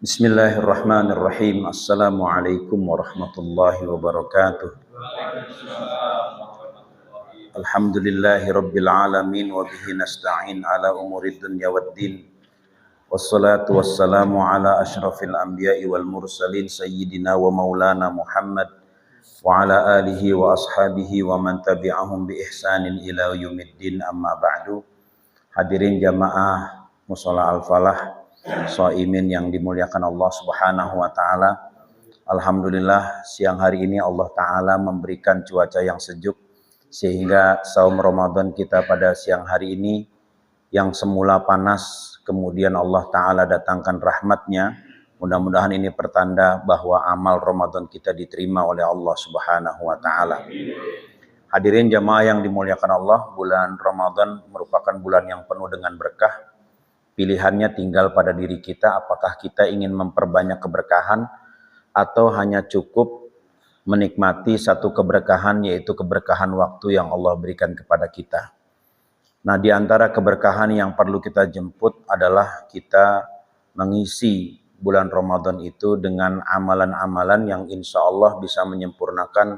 Bismillahirrahmanirrahim. Assalamualaikum warahmatullahi wabarakatuh. Alhamdulillahi rabbil alamin wa bihi nasta'in ala umurid dunya waddin. Wassalatu wassalamu ala asyrafil anbiya'i wal mursalin sayyidina wa maulana Muhammad wa ala alihi wa ashabihi wa man tabi'ahum bi ihsanin ila yaumiddin, amma ba'du. Hadirin jamaah Mushola Al-Falah, shaimin yang dimuliakan Allah Subhanahu wa taala. Alhamdulillah, siang hari ini Allah taala memberikan cuaca yang sejuk sehingga saum Ramadan kita pada siang hari ini yang semula panas, kemudian Allah taala datangkan rahmatnya. Mudah-mudahan ini pertanda bahwa amal Ramadan kita diterima oleh Allah Subhanahu wa taala. Hadirin jamaah yang dimuliakan Allah, bulan Ramadan merupakan bulan yang penuh dengan berkah. Pilihannya tinggal pada diri kita, apakah kita ingin memperbanyak keberkahan atau hanya cukup menikmati satu keberkahan, yaitu keberkahan waktu yang Allah berikan kepada kita. Nah, di antara keberkahan yang perlu kita jemput adalah kita mengisi bulan Ramadan itu dengan amalan-amalan yang insya Allah bisa menyempurnakan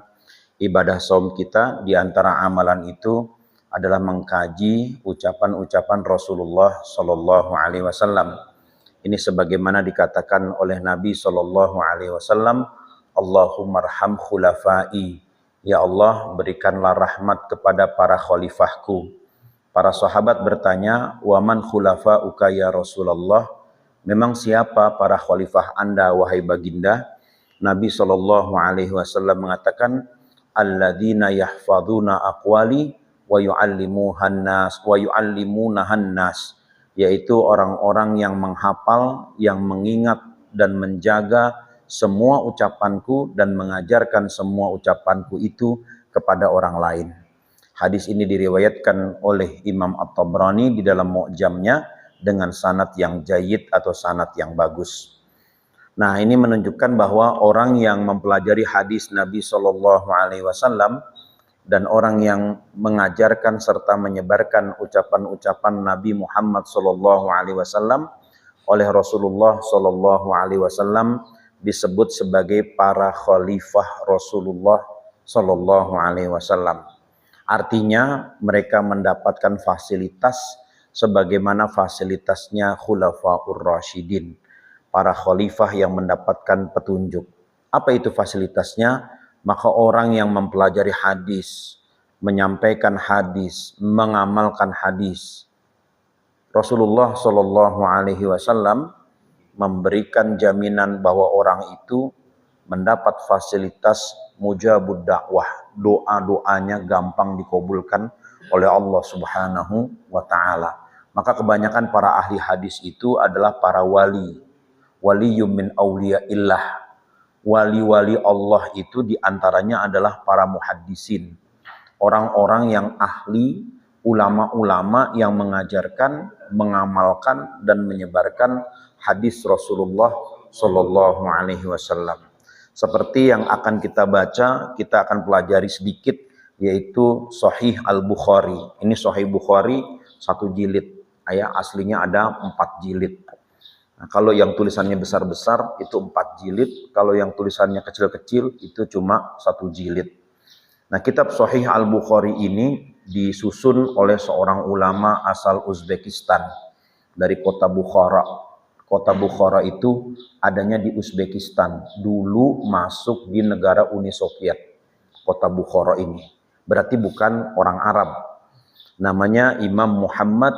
ibadah saum kita. Di antara amalan itu adalah mengkaji ucapan-ucapan Rasulullah Shallallahu Alaihi Wasallam. Ini sebagaimana dikatakan oleh Nabi Shallallahu Alaihi Wasallam, Allahummarham khulafai, ya Allah berikanlah rahmat kepada para khalifahku. Para sahabat bertanya, waman khulafauka ya Rasulullah, memang siapa para khalifah anda wahai baginda? Nabi Shallallahu Alaihi Wasallam mengatakan, alladzina yahfadzuna aqwali wa yu'allimunahan nas, yaitu orang-orang yang menghafal, yang mengingat dan menjaga semua ucapanku dan mengajarkan semua ucapanku itu kepada orang lain. Hadis ini diriwayatkan oleh Imam At-Tabrani di dalam Mu'jamnya dengan sanad yang jayyid atau sanad yang bagus. Nah, ini menunjukkan bahwa orang yang mempelajari hadis Nabi Shallallahu Alaihi Wasallam dan orang yang mengajarkan serta menyebarkan ucapan-ucapan Nabi Muhammad Shallallahu Alaihi Wasallam oleh Rasulullah Shallallahu Alaihi Wasallam disebut sebagai para khalifah Rasulullah Shallallahu Alaihi Wasallam. Artinya mereka mendapatkan fasilitas sebagaimana fasilitasnya Khulafaur Rasyidin, para khalifah yang mendapatkan petunjuk. Apa itu fasilitasnya? Maka orang yang mempelajari hadis, menyampaikan hadis, mengamalkan hadis, Rasulullah Shallallahu Alaihi Wasallam memberikan jaminan bahwa orang itu mendapat fasilitas mujabud dakwah, doa-doanya gampang dikabulkan oleh Allah Subhanahu wa taala. Maka kebanyakan para ahli hadis itu adalah para wali, waliyum min auliyaillah. Wali-wali Allah itu diantaranya adalah para muhaddisin, orang-orang yang ahli, ulama-ulama yang mengajarkan, mengamalkan dan menyebarkan hadis Rasulullah Shallallahu Alaihi Wasallam. Seperti yang akan kita baca, kita akan pelajari sedikit, yaitu Sahih Al-Bukhari. Ini Sahih Bukhari 1 jilid, ya, aslinya ada 4 jilid. Nah, kalau yang tulisannya besar-besar itu 4 jilid, kalau yang tulisannya kecil-kecil itu cuma 1 jilid. Nah, kitab Sahih Al-Bukhari ini disusun oleh seorang ulama asal Uzbekistan dari kota Bukhara. Kota Bukhara itu adanya di Uzbekistan, dulu masuk di negara Uni Soviet. Kota Bukhara ini berarti bukan orang Arab. Namanya Imam Muhammad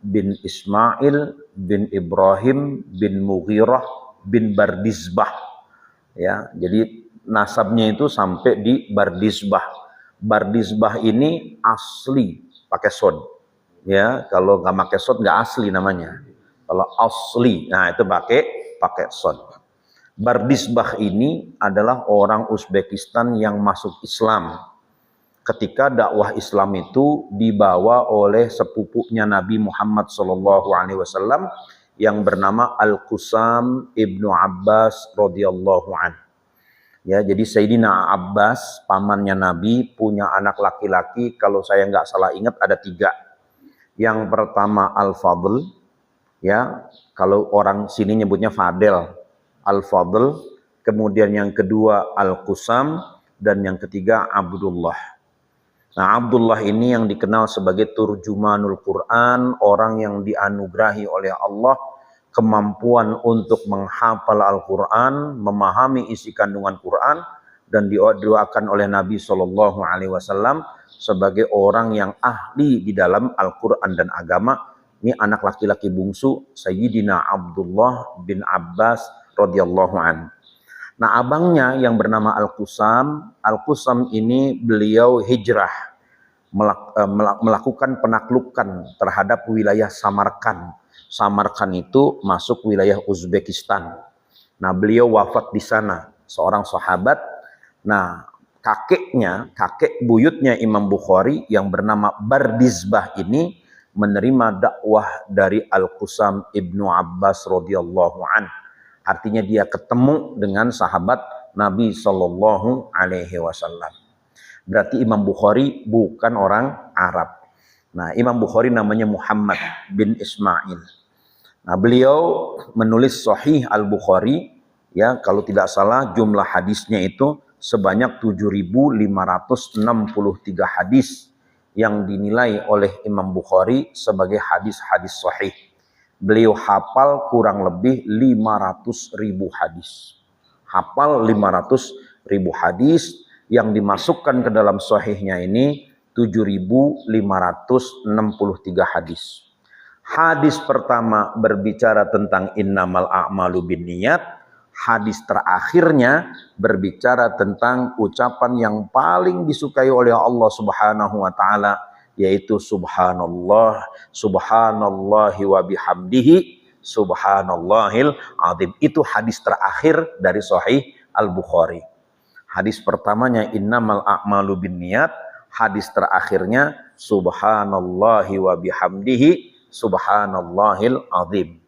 bin Ismail bin Ibrahim bin Mughirah bin Bardizbah. Ya, jadi nasabnya itu sampai di Bardizbah. Bardizbah ini asli pakai sod. Ya, kalau nggak pakai sod nggak asli namanya. Kalau asli, nah itu pakai sod. Bardizbah ini adalah orang Uzbekistan yang masuk Islam ketika dakwah Islam itu dibawa oleh sepupunya Nabi Muhammad SAW yang bernama Al-Qusam ibnu Abbas radhiyallahu an. Ya, jadi Sayyidina Abbas, pamannya Nabi, punya anak laki-laki, kalau saya nggak salah ingat ada 3. Yang pertama Al-Fadl, ya, kalau orang sini nyebutnya Fadel. Al-Fadl, kemudian yang kedua Al-Qusam, dan yang ketiga Abdullah. Nah, Abdullah ini yang dikenal sebagai turjumanul Quran, orang yang dianugerahi oleh Allah kemampuan untuk menghafal Al-Quran, memahami isi kandungan Quran, dan didoakan oleh Nabi Shallallahu Alaihi Wasallam sebagai orang yang ahli di dalam Al-Quran dan agama. Ini anak laki-laki bungsu Sayyidina Abdullah bin Abbas radhiyallahu anhu. Nah, abangnya yang bernama Al-Qusam ini beliau hijrah, melakukan penaklukan terhadap wilayah Samarkand. Samarkand itu masuk wilayah Uzbekistan. Nah, beliau wafat di sana, seorang sahabat. Nah, kakek buyutnya Imam Bukhari yang bernama Bardizbah ini menerima dakwah dari Al-Qusam ibnu Abbas radhiyallahu anhu. Artinya dia ketemu dengan sahabat Nabi Shallallahu Alaihi Wasallam. Berarti Imam Bukhari bukan orang Arab. Nah, Imam Bukhari namanya Muhammad bin Ismail. Nah, beliau menulis Sahih Al-Bukhari, ya, kalau tidak salah jumlah hadisnya itu sebanyak 7.563 hadis yang dinilai oleh Imam Bukhari sebagai hadis-hadis sahih. Beliau hafal kurang lebih 500.000 hadis. Hafal 500.000 hadis yang dimasukkan ke dalam sahihnya ini 7.563 hadis. Hadis pertama berbicara tentang innamal a'malu binniyat. Hadis terakhirnya berbicara tentang ucapan yang paling disukai oleh Allah Subhanahu wa taala, yaitu subhanallah, subhanallahi wa bihamdihi, subhanallahil azim. Itu hadis terakhir dari Sahih Al-Bukhari. Hadis pertamanya innamal a'malu binniyat, hadis terakhirnya subhanallahi wa bihamdihi, subhanallahil azim.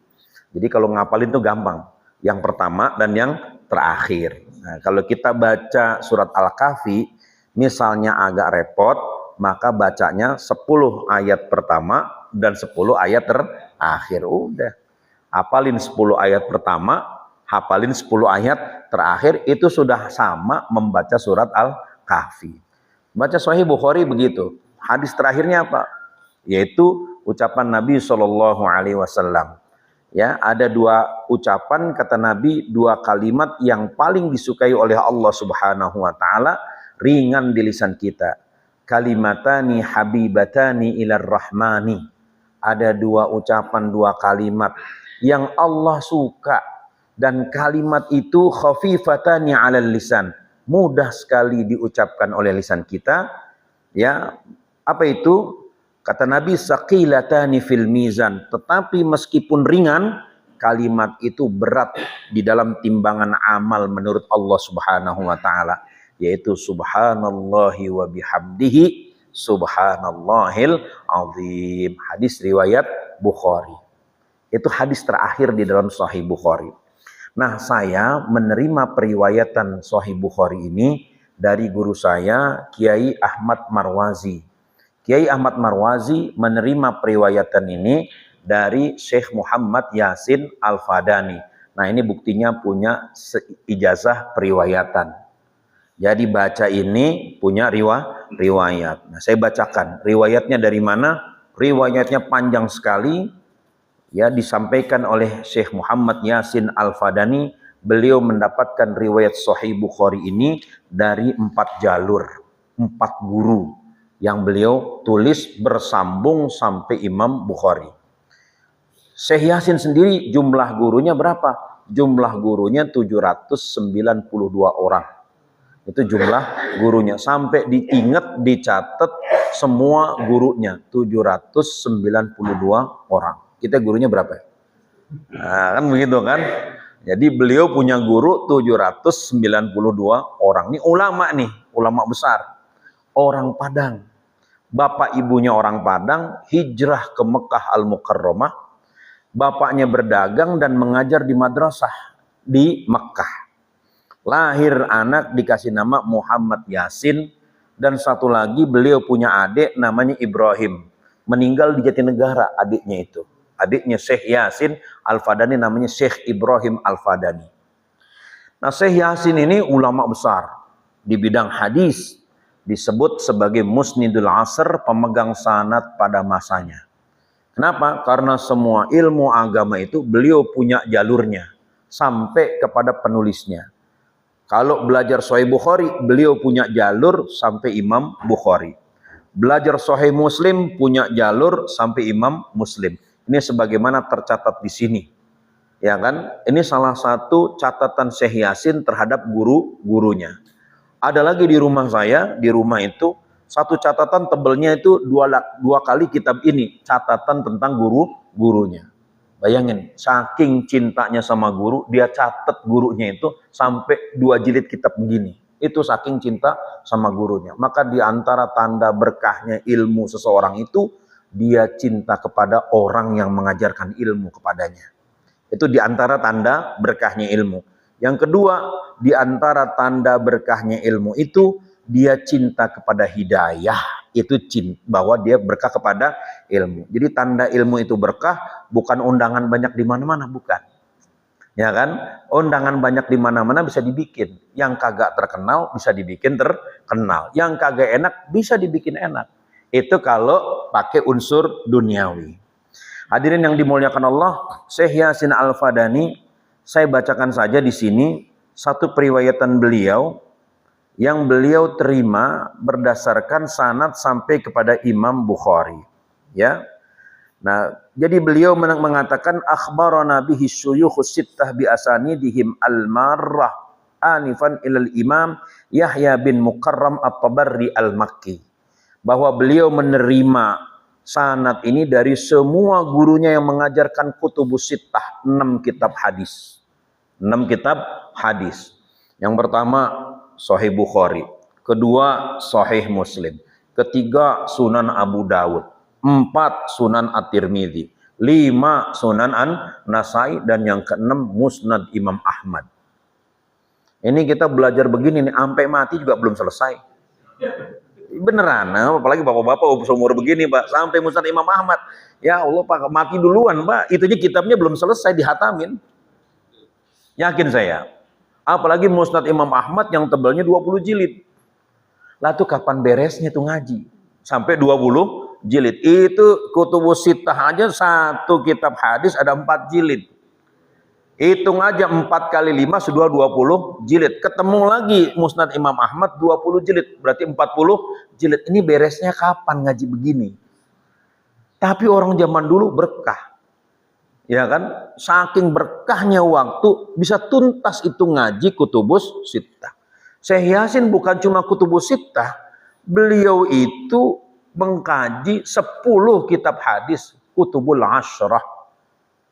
Jadi kalau ngapalin itu gampang, yang pertama dan yang terakhir. Nah, kalau kita baca surat Al-Kahfi misalnya agak repot, maka bacanya 10 ayat pertama dan 10 ayat terakhir. Udah. Hafalin 10 ayat pertama, hafalin 10 ayat terakhir, itu sudah sama membaca surat Al-Kahfi. Baca Sahih Bukhari begitu. Hadis terakhirnya apa? Yaitu ucapan Nabi Shallallahu Alaihi Wasallam. Ya, ada 2 ucapan kata Nabi, 2 kalimat yang paling disukai oleh Allah Subhanahu wa taala, ringan di lisan kita. Kalimatani habibatani ilar rahmani. Ada 2 ucapan, 2 kalimat yang Allah suka, dan kalimat itu khafifatani alal lisan, mudah sekali diucapkan oleh lisan kita. Ya, apa itu? Kata Nabi, saqilatani fil mizan, tetapi meskipun ringan, kalimat itu berat di dalam timbangan amal menurut Allah Subhanahu wa taala, yaitu subhanallahi wa bihamdihi, subhanallahil azim. Hadis riwayat Bukhari. Itu hadis terakhir di dalam Sahih Bukhari. Nah, saya menerima periwayatan Sahih Bukhari ini dari guru saya, Kiai Ahmad Marwazi. Kiai Ahmad Marwazi menerima periwayatan ini dari Syekh Muhammad Yasin Al-Fadani. Nah, ini buktinya punya ijazah periwayatan. Jadi baca ini punya riwayat. Nah, saya bacakan riwayatnya dari mana? Riwayatnya panjang sekali. Ya, disampaikan oleh Syekh Muhammad Yasin Al-Fadani. Beliau mendapatkan riwayat Sahih Bukhari ini dari 4 jalur, 4 guru yang beliau tulis bersambung sampai Imam Bukhari. Syekh Yasin sendiri jumlah gurunya berapa? Jumlah gurunya 792 orang. Itu jumlah gurunya. Sampai diingat, dicatat semua gurunya. 792 orang. Kita gurunya berapa? Nah, kan begitu kan? Jadi beliau punya guru 792 orang. Ini ulama nih, ulama besar. Orang Padang. Bapak ibunya orang Padang, hijrah ke Mekah Al-Mukarramah. Bapaknya berdagang dan mengajar di madrasah di Mekah. Lahir anak dikasih nama Muhammad Yasin, dan satu lagi beliau punya adik namanya Ibrahim. Meninggal di Jatinegara adiknya itu. Adiknya Syekh Yasin Al-Fadani namanya Syekh Ibrahim Al-Fadani. Nah, Syekh Yasin ini ulama besar di bidang hadis, disebut sebagai musnidul asr, pemegang sanad pada masanya. Kenapa? Karena semua ilmu agama itu beliau punya jalurnya sampai kepada penulisnya. Kalau belajar Sahih Bukhari, beliau punya jalur sampai Imam Bukhari. Belajar Sahih Muslim punya jalur sampai Imam Muslim. Ini sebagaimana tercatat di sini. Ya kan? Ini salah satu catatan Syekh Yasin terhadap guru-gurunya. Ada lagi di rumah saya, di rumah itu satu catatan tebelnya itu dua kali kitab ini, catatan tentang guru-gurunya. Bayangin, saking cintanya sama guru, dia catat gurunya itu sampai 2 jilid kitab begini. Itu saking cinta sama gurunya. Maka di antara tanda berkahnya ilmu seseorang itu, dia cinta kepada orang yang mengajarkan ilmu kepadanya. Itu di antara tanda berkahnya ilmu. Yang kedua, di antara tanda berkahnya ilmu itu, dia cinta kepada hidayah. Itu cinta, bahwa dia berkah kepada ilmu. Jadi tanda ilmu itu berkah, bukan undangan banyak di mana-mana, bukan. Ya kan? Undangan banyak di mana-mana bisa dibikin. Yang kagak terkenal bisa dibikin terkenal. Yang kagak enak bisa dibikin enak. Itu kalau pakai unsur duniawi. Hadirin yang dimuliakan Allah, Syekh Yasin Al-Fadani, saya bacakan saja di sini satu periwayatan beliau yang beliau terima berdasarkan sanad sampai kepada Imam Bukhari. Ya. Nah, jadi beliau mengatakan akhbarana bihi syuyukhus sittah bi asanidihim al-marrah anifan ilal Imam Yahya bin Mukarram At-Tabarri Al-Makki. Bahwa beliau menerima sanad ini dari semua gurunya yang mengajarkan kutubus sittah, 6 kitab hadis. 6 kitab hadis. Yang pertama Sahih Bukhari, kedua Sahih Muslim, ketiga Sunan Abu Dawud, 4 Sunan At-Tirmidzi, 5 Sunan An-Nasai, dan yang keenam Musnad Imam Ahmad. Ini kita belajar begini nih, sampai mati juga belum selesai. Beneran, apalagi bapak-bapak seumur begini, Pak, sampai Musnad Imam Ahmad. Ya Allah, Pak, mati duluan, Pak. Itu aja kitabnya belum selesai dihatamin. Yakin saya. Apalagi Musnad Imam Ahmad yang tebalnya 20 jilid. Lah tuh kapan beresnya tuh ngaji? Sampai 20 jilid. Itu kutubus sittah aja satu kitab hadis ada 4 jilid. Hitung aja 4 kali 5 sudah 20 jilid. Ketemu lagi Musnad Imam Ahmad 20 jilid. Berarti 40 jilid. Ini beresnya kapan ngaji begini? Tapi orang zaman dulu berkah. Ya kan? Saking berkahnya waktu bisa tuntas itu ngaji kutubus sittah. Syekh Yasin bukan cuma kutubus sittah. Beliau itu mengkaji 10 kitab hadis kutubul asyrah.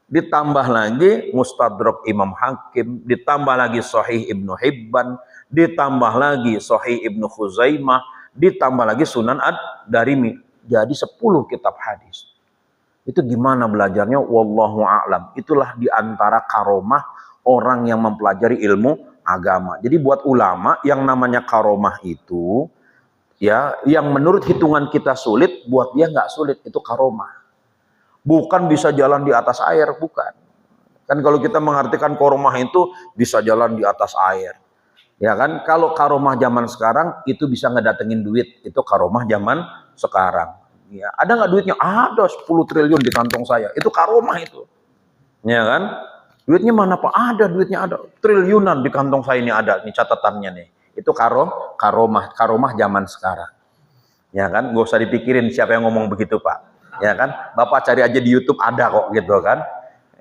Ditambah lagi Mustadrak Imam Hakim, ditambah lagi Sahih Ibnu Hibban, ditambah lagi Sahih Ibnu Khuzaimah, ditambah lagi Sunan Ad-Darimi. Jadi 10 kitab hadis. Itu gimana belajarnya? Wallahu a'lam. Itulah diantara karomah orang yang mempelajari ilmu agama. Jadi buat ulama yang namanya karomah itu, ya, yang menurut hitungan kita sulit, buat dia nggak sulit, itu karomah. Bukan bisa jalan di atas air, bukan. Kan kalau kita mengartikan karomah itu bisa jalan di atas air. Ya kan? Kalau karomah zaman sekarang itu bisa ngedatengin duit, itu karomah zaman sekarang. Ya, ada nggak duitnya? Ada 10 triliun di kantong saya. Itu karomah itu. Ya kan? Duitnya mana Pak? Ada duitnya, ada. Triliunan di kantong saya ini ada. Ini catatannya nih. Itu karomah zaman sekarang. Ya kan? Gak usah dipikirin siapa yang ngomong begitu Pak. Ya kan, Bapak cari aja di YouTube ada kok gitu kan.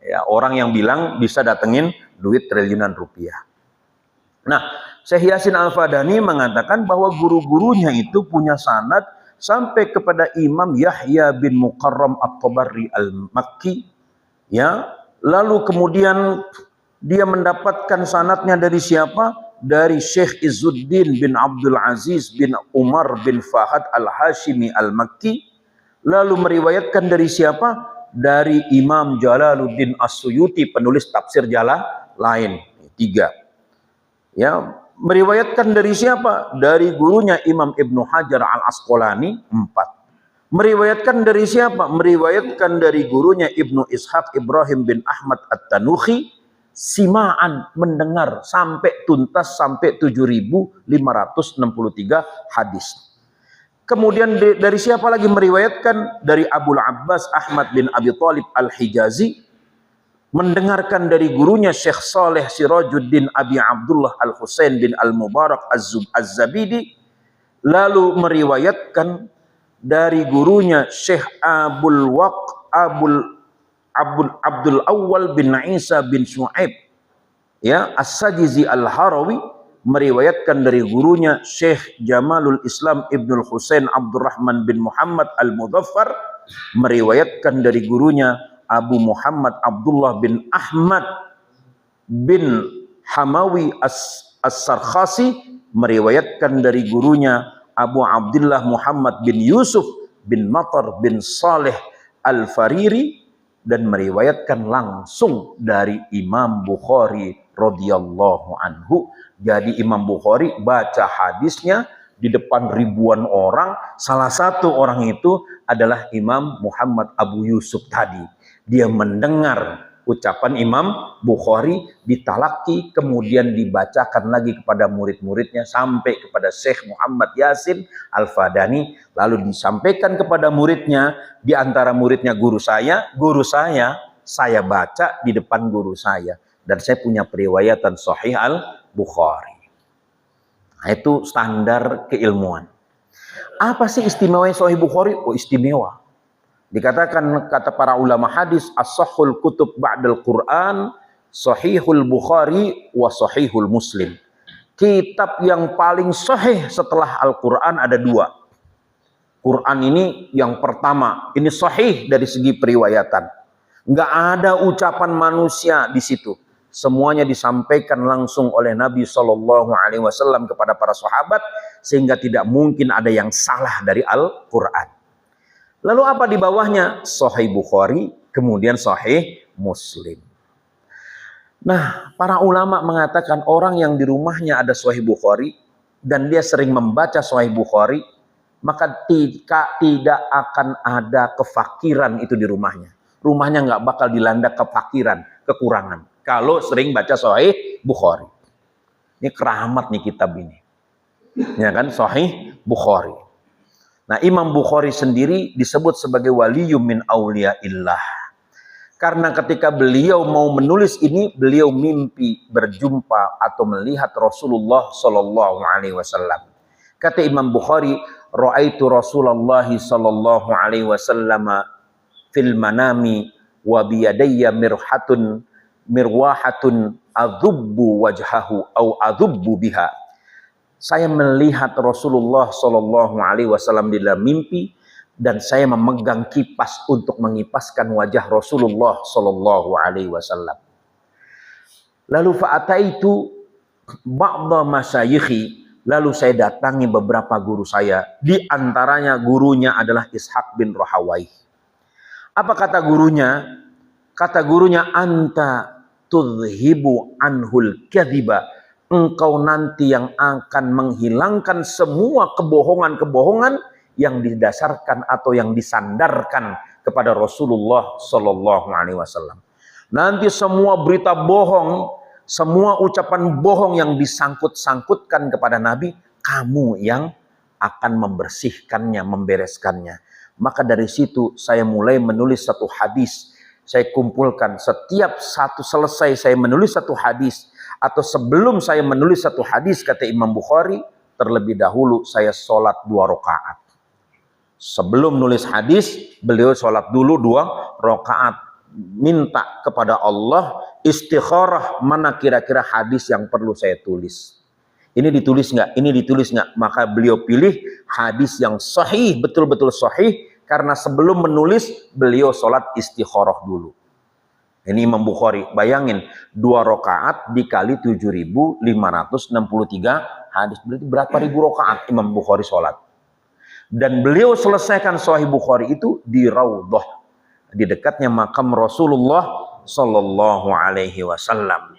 Ya, orang yang bilang bisa datengin duit triliunan rupiah. Nah, Syekh Yasin Al-Fadani mengatakan bahwa guru-gurunya itu punya sanad sampai kepada Imam Yahya bin Mukarram At-Tabarri Al-Makki. Ya, lalu kemudian dia mendapatkan sanadnya dari siapa? Dari Syekh Izzuddin bin Abdul Aziz bin Umar bin Fahad Al-Hashimi Al-Makki. Lalu meriwayatkan dari siapa? Dari Imam Jalaluddin As-Suyuti, penulis tafsir Jalalain. 3. Ya, meriwayatkan dari siapa? Dari gurunya Imam Ibnu Hajar Al-Asqalani. 4. Meriwayatkan dari siapa? Meriwayatkan dari gurunya Ibnu Ishaq Ibrahim bin Ahmad At-Tanuhi. sima'an, mendengar sampai tuntas, sampai 7.563 hadis. Kemudian dari siapa lagi meriwayatkan? Dari Abu Abbas Ahmad bin Abi Thalib Al-Hijazi, mendengarkan dari gurunya Syekh Saleh Sirajuddin Abi Abdullah Al-Husain bin Al-Mubarak Az-Zabidi, lalu meriwayatkan dari gurunya Syekh Abdul Awwal bin Isa bin Shu'aib, ya, As-Sajizi Al-Harawi, meriwayatkan dari gurunya Syekh Jamalul Islam Ibnul Husain Abdurrahman bin Muhammad Al-Mudhaffar, meriwayatkan dari gurunya Abu Muhammad Abdullah bin Ahmad bin Hamawi As-Sarkhasi, meriwayatkan dari gurunya Abu Abdullah Muhammad bin Yusuf bin Matar bin Saleh Al-Fariri, dan meriwayatkan langsung dari Imam Bukhari radhiyallahu anhu. Jadi Imam Bukhari baca hadisnya di depan ribuan orang, salah satu orang itu adalah Imam Muhammad Abu Yusuf tadi. Dia mendengar ucapan Imam Bukhari ditalaki, kemudian dibacakan lagi kepada murid-muridnya sampai kepada Syekh Muhammad Yasin Al-Fadani, lalu disampaikan kepada muridnya, di antara muridnya guru saya baca di depan guru saya, dan saya punya periwayatan Sahih Al-Bukhari. Nah, itu standar keilmuan. Apa sih istimewanya Sahih Bukhari? Oh, istimewa. Dikatakan, kata para ulama hadis, as-sahhul kutub ba'dal Quran, Sahihul Bukhari wa Sahihul Muslim. Kitab yang paling sahih setelah Al-Quran ada dua. Quran ini yang pertama, ini sahih dari segi periwayatan. Nggak ada ucapan manusia di situ. Semuanya disampaikan langsung oleh Nabi SAW kepada para sahabat, sehingga tidak mungkin ada yang salah dari Al-Quran. Lalu apa di bawahnya? Sahih Bukhari, kemudian Sahih Muslim. Nah, para ulama mengatakan orang yang di rumahnya ada Sahih Bukhari dan dia sering membaca Sahih Bukhari, maka tidak akan ada kefakiran itu di rumahnya. Rumahnya nggak bakal dilanda kefakiran, kekurangan, kalau sering baca Sahih Bukhari. Ini keramat nih kitab ini, ya kan, Sahih Bukhari. Nah, Imam Bukhari sendiri disebut sebagai waliyum min auliyaillah. Karena ketika beliau mau menulis ini, beliau mimpi berjumpa atau melihat Rasulullah sallallahu alaihi wasallam. Kata Imam Bukhari, "Ra'aitu Rasulullah sallallahu alaihi wasallam fil manami wa biyadayya mirwahatun adhubbu wajhahu au adhubbu biha." Saya melihat Rasulullah Shallallahu Alaihi Wasallam di dalam mimpi, dan saya memegang kipas untuk mengipaskan wajah Rasulullah Shallallahu Alaihi Wasallam. Lalu fa'ataitu ba'dha masyayikhi, lalu saya datangi beberapa guru saya, di antaranya gurunya adalah Ishaq bin Rahawayh. Apa kata gurunya? Kata gurunya, anta tudhibu anhul kadhiba, engkau nanti yang akan menghilangkan semua kebohongan-kebohongan yang didasarkan atau yang disandarkan kepada Rasulullah Sallallahu Alaihi Wasallam. Nanti semua berita bohong, semua ucapan bohong yang disangkut-sangkutkan kepada Nabi, kamu yang akan membersihkannya, membereskannya. Maka dari situ saya mulai menulis satu hadis. Saya kumpulkan setiap satu selesai saya menulis satu hadis, atau sebelum saya menulis satu hadis, kata Imam Bukhari, terlebih dahulu saya sholat 2 rakaat. Sebelum nulis hadis, beliau sholat dulu 2 rakaat. Minta kepada Allah istikharah, mana kira-kira hadis yang perlu saya tulis. Ini ditulis nggak? Ini ditulis nggak? Maka beliau pilih hadis yang sahih, betul-betul sahih, karena sebelum menulis, beliau sholat istikharah dulu. Ini Imam Bukhari, bayangin 2 rakaat dikali 7.563 hadis, berarti berapa ribu rakaat Imam Bukhari sholat. Dan beliau selesaikan Sahih Bukhari itu di Raudhah, di dekatnya makam Rasulullah Sallallahu Alaihi Wasallam.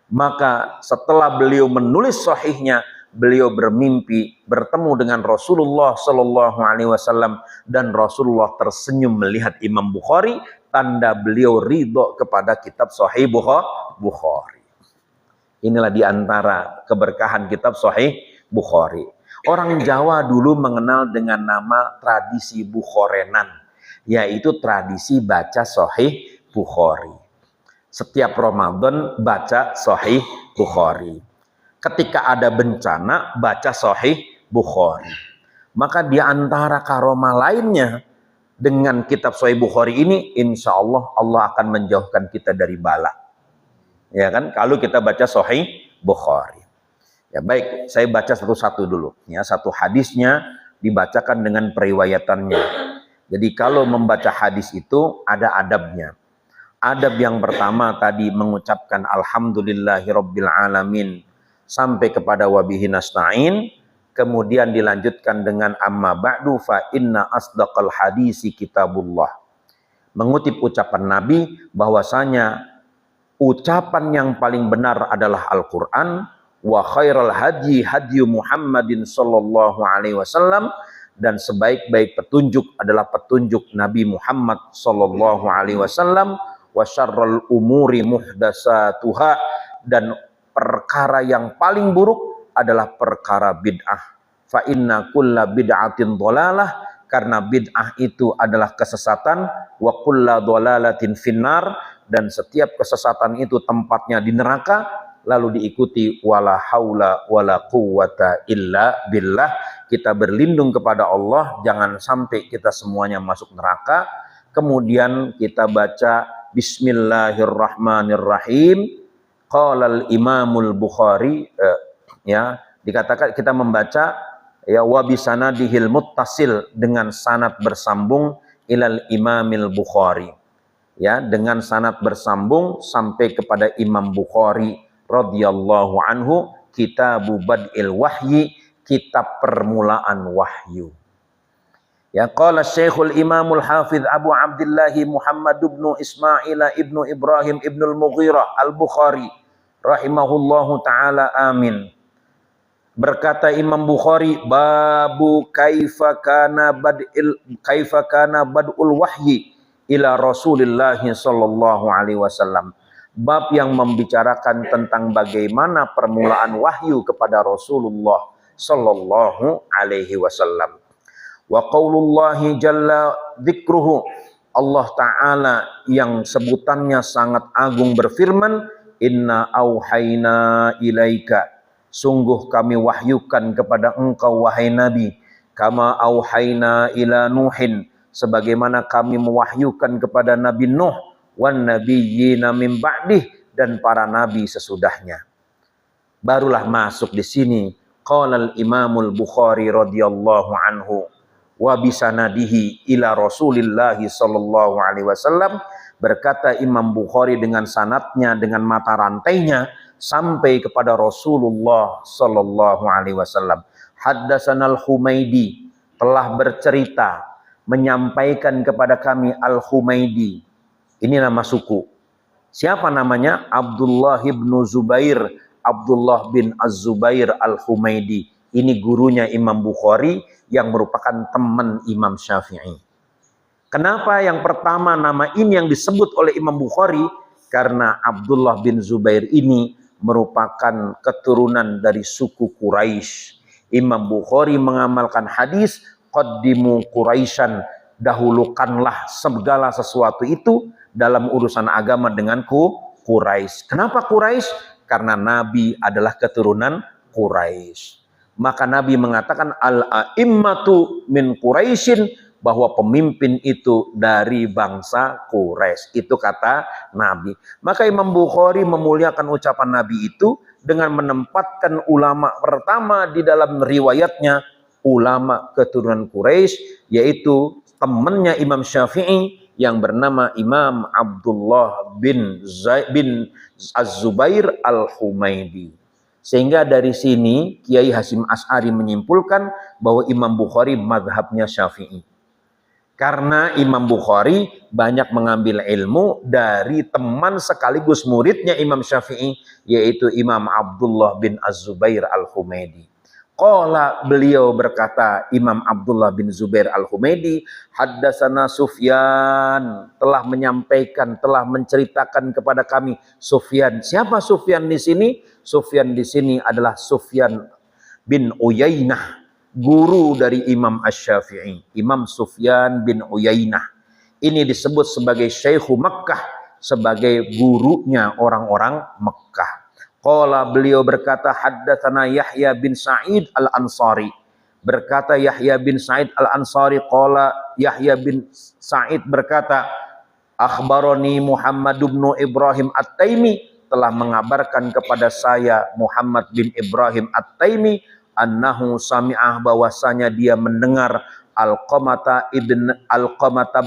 Maka setelah beliau menulis sahihnya, beliau bermimpi bertemu dengan Rasulullah Sallallahu Alaihi Wasallam, dan Rasulullah tersenyum melihat Imam Bukhari tanda beliau ridho kepada kitab Sahih Bukhari. Inilah diantara keberkahan kitab Sahih Bukhari. Orang Jawa dulu mengenal dengan nama tradisi Bukhorenan, yaitu tradisi baca Sahih Bukhari. Setiap Ramadan baca Sahih Bukhari. Ketika ada bencana baca Sahih Bukhari. Maka di antara karomah lainnya dengan kitab Sahih Bukhari ini, insya Allah Allah akan menjauhkan kita dari bala. Ya kan? Kalau kita baca Sahih Bukhari. Ya baik, saya baca satu-satu dulu. Ya, satu hadisnya dibacakan dengan periwayatannya. Jadi kalau membaca hadis itu ada adabnya. Adab yang pertama tadi mengucapkan alhamdulillahirabbil alamin sampai kepada wabihi nasta'in. Kemudian dilanjutkan dengan amma ba'du fa inna asdaqal hadisi kitabullah. Mengutip ucapan Nabi bahwasanya ucapan yang paling benar adalah Al-Quran, wa khairal hadyi hadyu Muhammadin sallallahu alaihi wasallam, dan sebaik-baik petunjuk adalah petunjuk Nabi Muhammad sallallahu alaihi wasallam, wa syarrul umuri muhdatsatuha, dan perkara yang paling buruk adalah perkara bid'ah. Fa inna kulla bid'atin dhalalah, karena bid'ah itu adalah kesesatan, wa kulla dhalalatin finnar, dan setiap kesesatan itu tempatnya di neraka. Lalu diikuti wala haula wala quwwata illa billah. Kita berlindung kepada Allah jangan sampai kita semuanya masuk neraka. Kemudian kita baca bismillahirrahmanirrahim. Qala al-Imamul Bukhari, ya, dikatakan kita membaca ya wa bisanadihil muttasil, dengan sanad bersambung ilal Imamil Bukhari. Ya, dengan sanad bersambung sampai kepada Imam Bukhari radhiyallahu anhu, kitabu bad'il wahyi, kitab permulaan wahyu. Ya, qala Syekhul Imamul Hafidh Abu Abdullah Muhammad ibn Ismail ibn Ibrahim ibn al-Mughirah al-Bukhari rahimahullahu taala, amin. Berkata Imam Bukhari, babu kaifa kana bad'ul wahyi ila Rasulillah sallallahu alaihi wasallam. Bab yang membicarakan tentang bagaimana permulaan wahyu kepada Rasulullah sallallahu alaihi wasallam. Wa qaulullahi jalla dzikruhu, Allah taala yang sebutannya sangat agung berfirman, inna auhayna ilaika, sungguh kami wahyukan kepada engkau wahai Nabi, kama auhayna ila Nuhin, sebagaimana kami mewahyukan kepada Nabi Nuh, wan nabiyyina min ba'dih, dan para nabi sesudahnya. Barulah masuk di sini qala al-Imamul Bukhari radhiyallahu anhu wa bisanadihi ila Rasulillah sallallahu alaihi wasallam. Berkata Imam Bukhari dengan sanadnya, dengan mata rantainya sampai kepada Rasulullah sallallahu alaihi wasallam. Haddatsanal Humaidi, telah bercerita menyampaikan kepada kami Al-Humaidi. Ini nama suku. Siapa namanya? Abdullah bin Zubair, Abdullah bin Az-Zubair Al-Humaidi. Ini gurunya Imam Bukhari yang merupakan teman Imam Syafi'i. Kenapa yang pertama nama ini yang disebut oleh Imam Bukhari? Karena Abdullah bin Zubair ini merupakan keturunan dari suku Quraisy. Imam Bukhari mengamalkan hadis qaddimu Quraisyan, dahulukanlah segala sesuatu itu dalam urusan agama dengan Quraisy. Kenapa Quraisy? Karena Nabi adalah keturunan Quraisy. Maka Nabi mengatakan al-a'immatu min Quraisyin, bahwa pemimpin itu dari bangsa Quraisy. Itu kata Nabi. Maka Imam Bukhari memuliakan ucapan Nabi itu dengan menempatkan ulama pertama di dalam riwayatnya, ulama keturunan Quraisy, yaitu temannya Imam Syafi'i yang bernama Imam Abdullah bin Az-Zubair Al-Humaidi. Sehingga dari sini Kiai Hasyim Asy'ari menyimpulkan bahwa Imam Bukhari mazhabnya Syafi'i. Karena Imam Bukhari banyak mengambil ilmu dari teman sekaligus muridnya Imam Syafi'i, yaitu Imam Abdullah bin Az-Zubair Al-Humaidi. Qala, beliau berkata, Imam Abdullah bin Zubair Al-Humaidi, haddatsana Sufyan, telah menyampaikan, telah menceritakan kepada kami Sufyan. Siapa Sufyan di sini? Sufyan di sini adalah Sufyan bin Uyainah, guru dari Imam Asy-Syafi'i. Imam Sufyan bin Uyainah ini disebut sebagai Syekhu Makkah, sebagai gurunya orang-orang Mekah. Qala, beliau berkata, haddatsana Yahya bin Sa'id Al-Ansari. Berkata Yahya bin Sa'id Al-Ansari, qala, Yahya bin Sa'id berkata, akhbarani Muhammad bin Ibrahim At-Taimi, telah mengabarkan kepada saya Muhammad bin Ibrahim At-Taimi, annahu sami'ah, bahwasanya dia mendengar Alqamah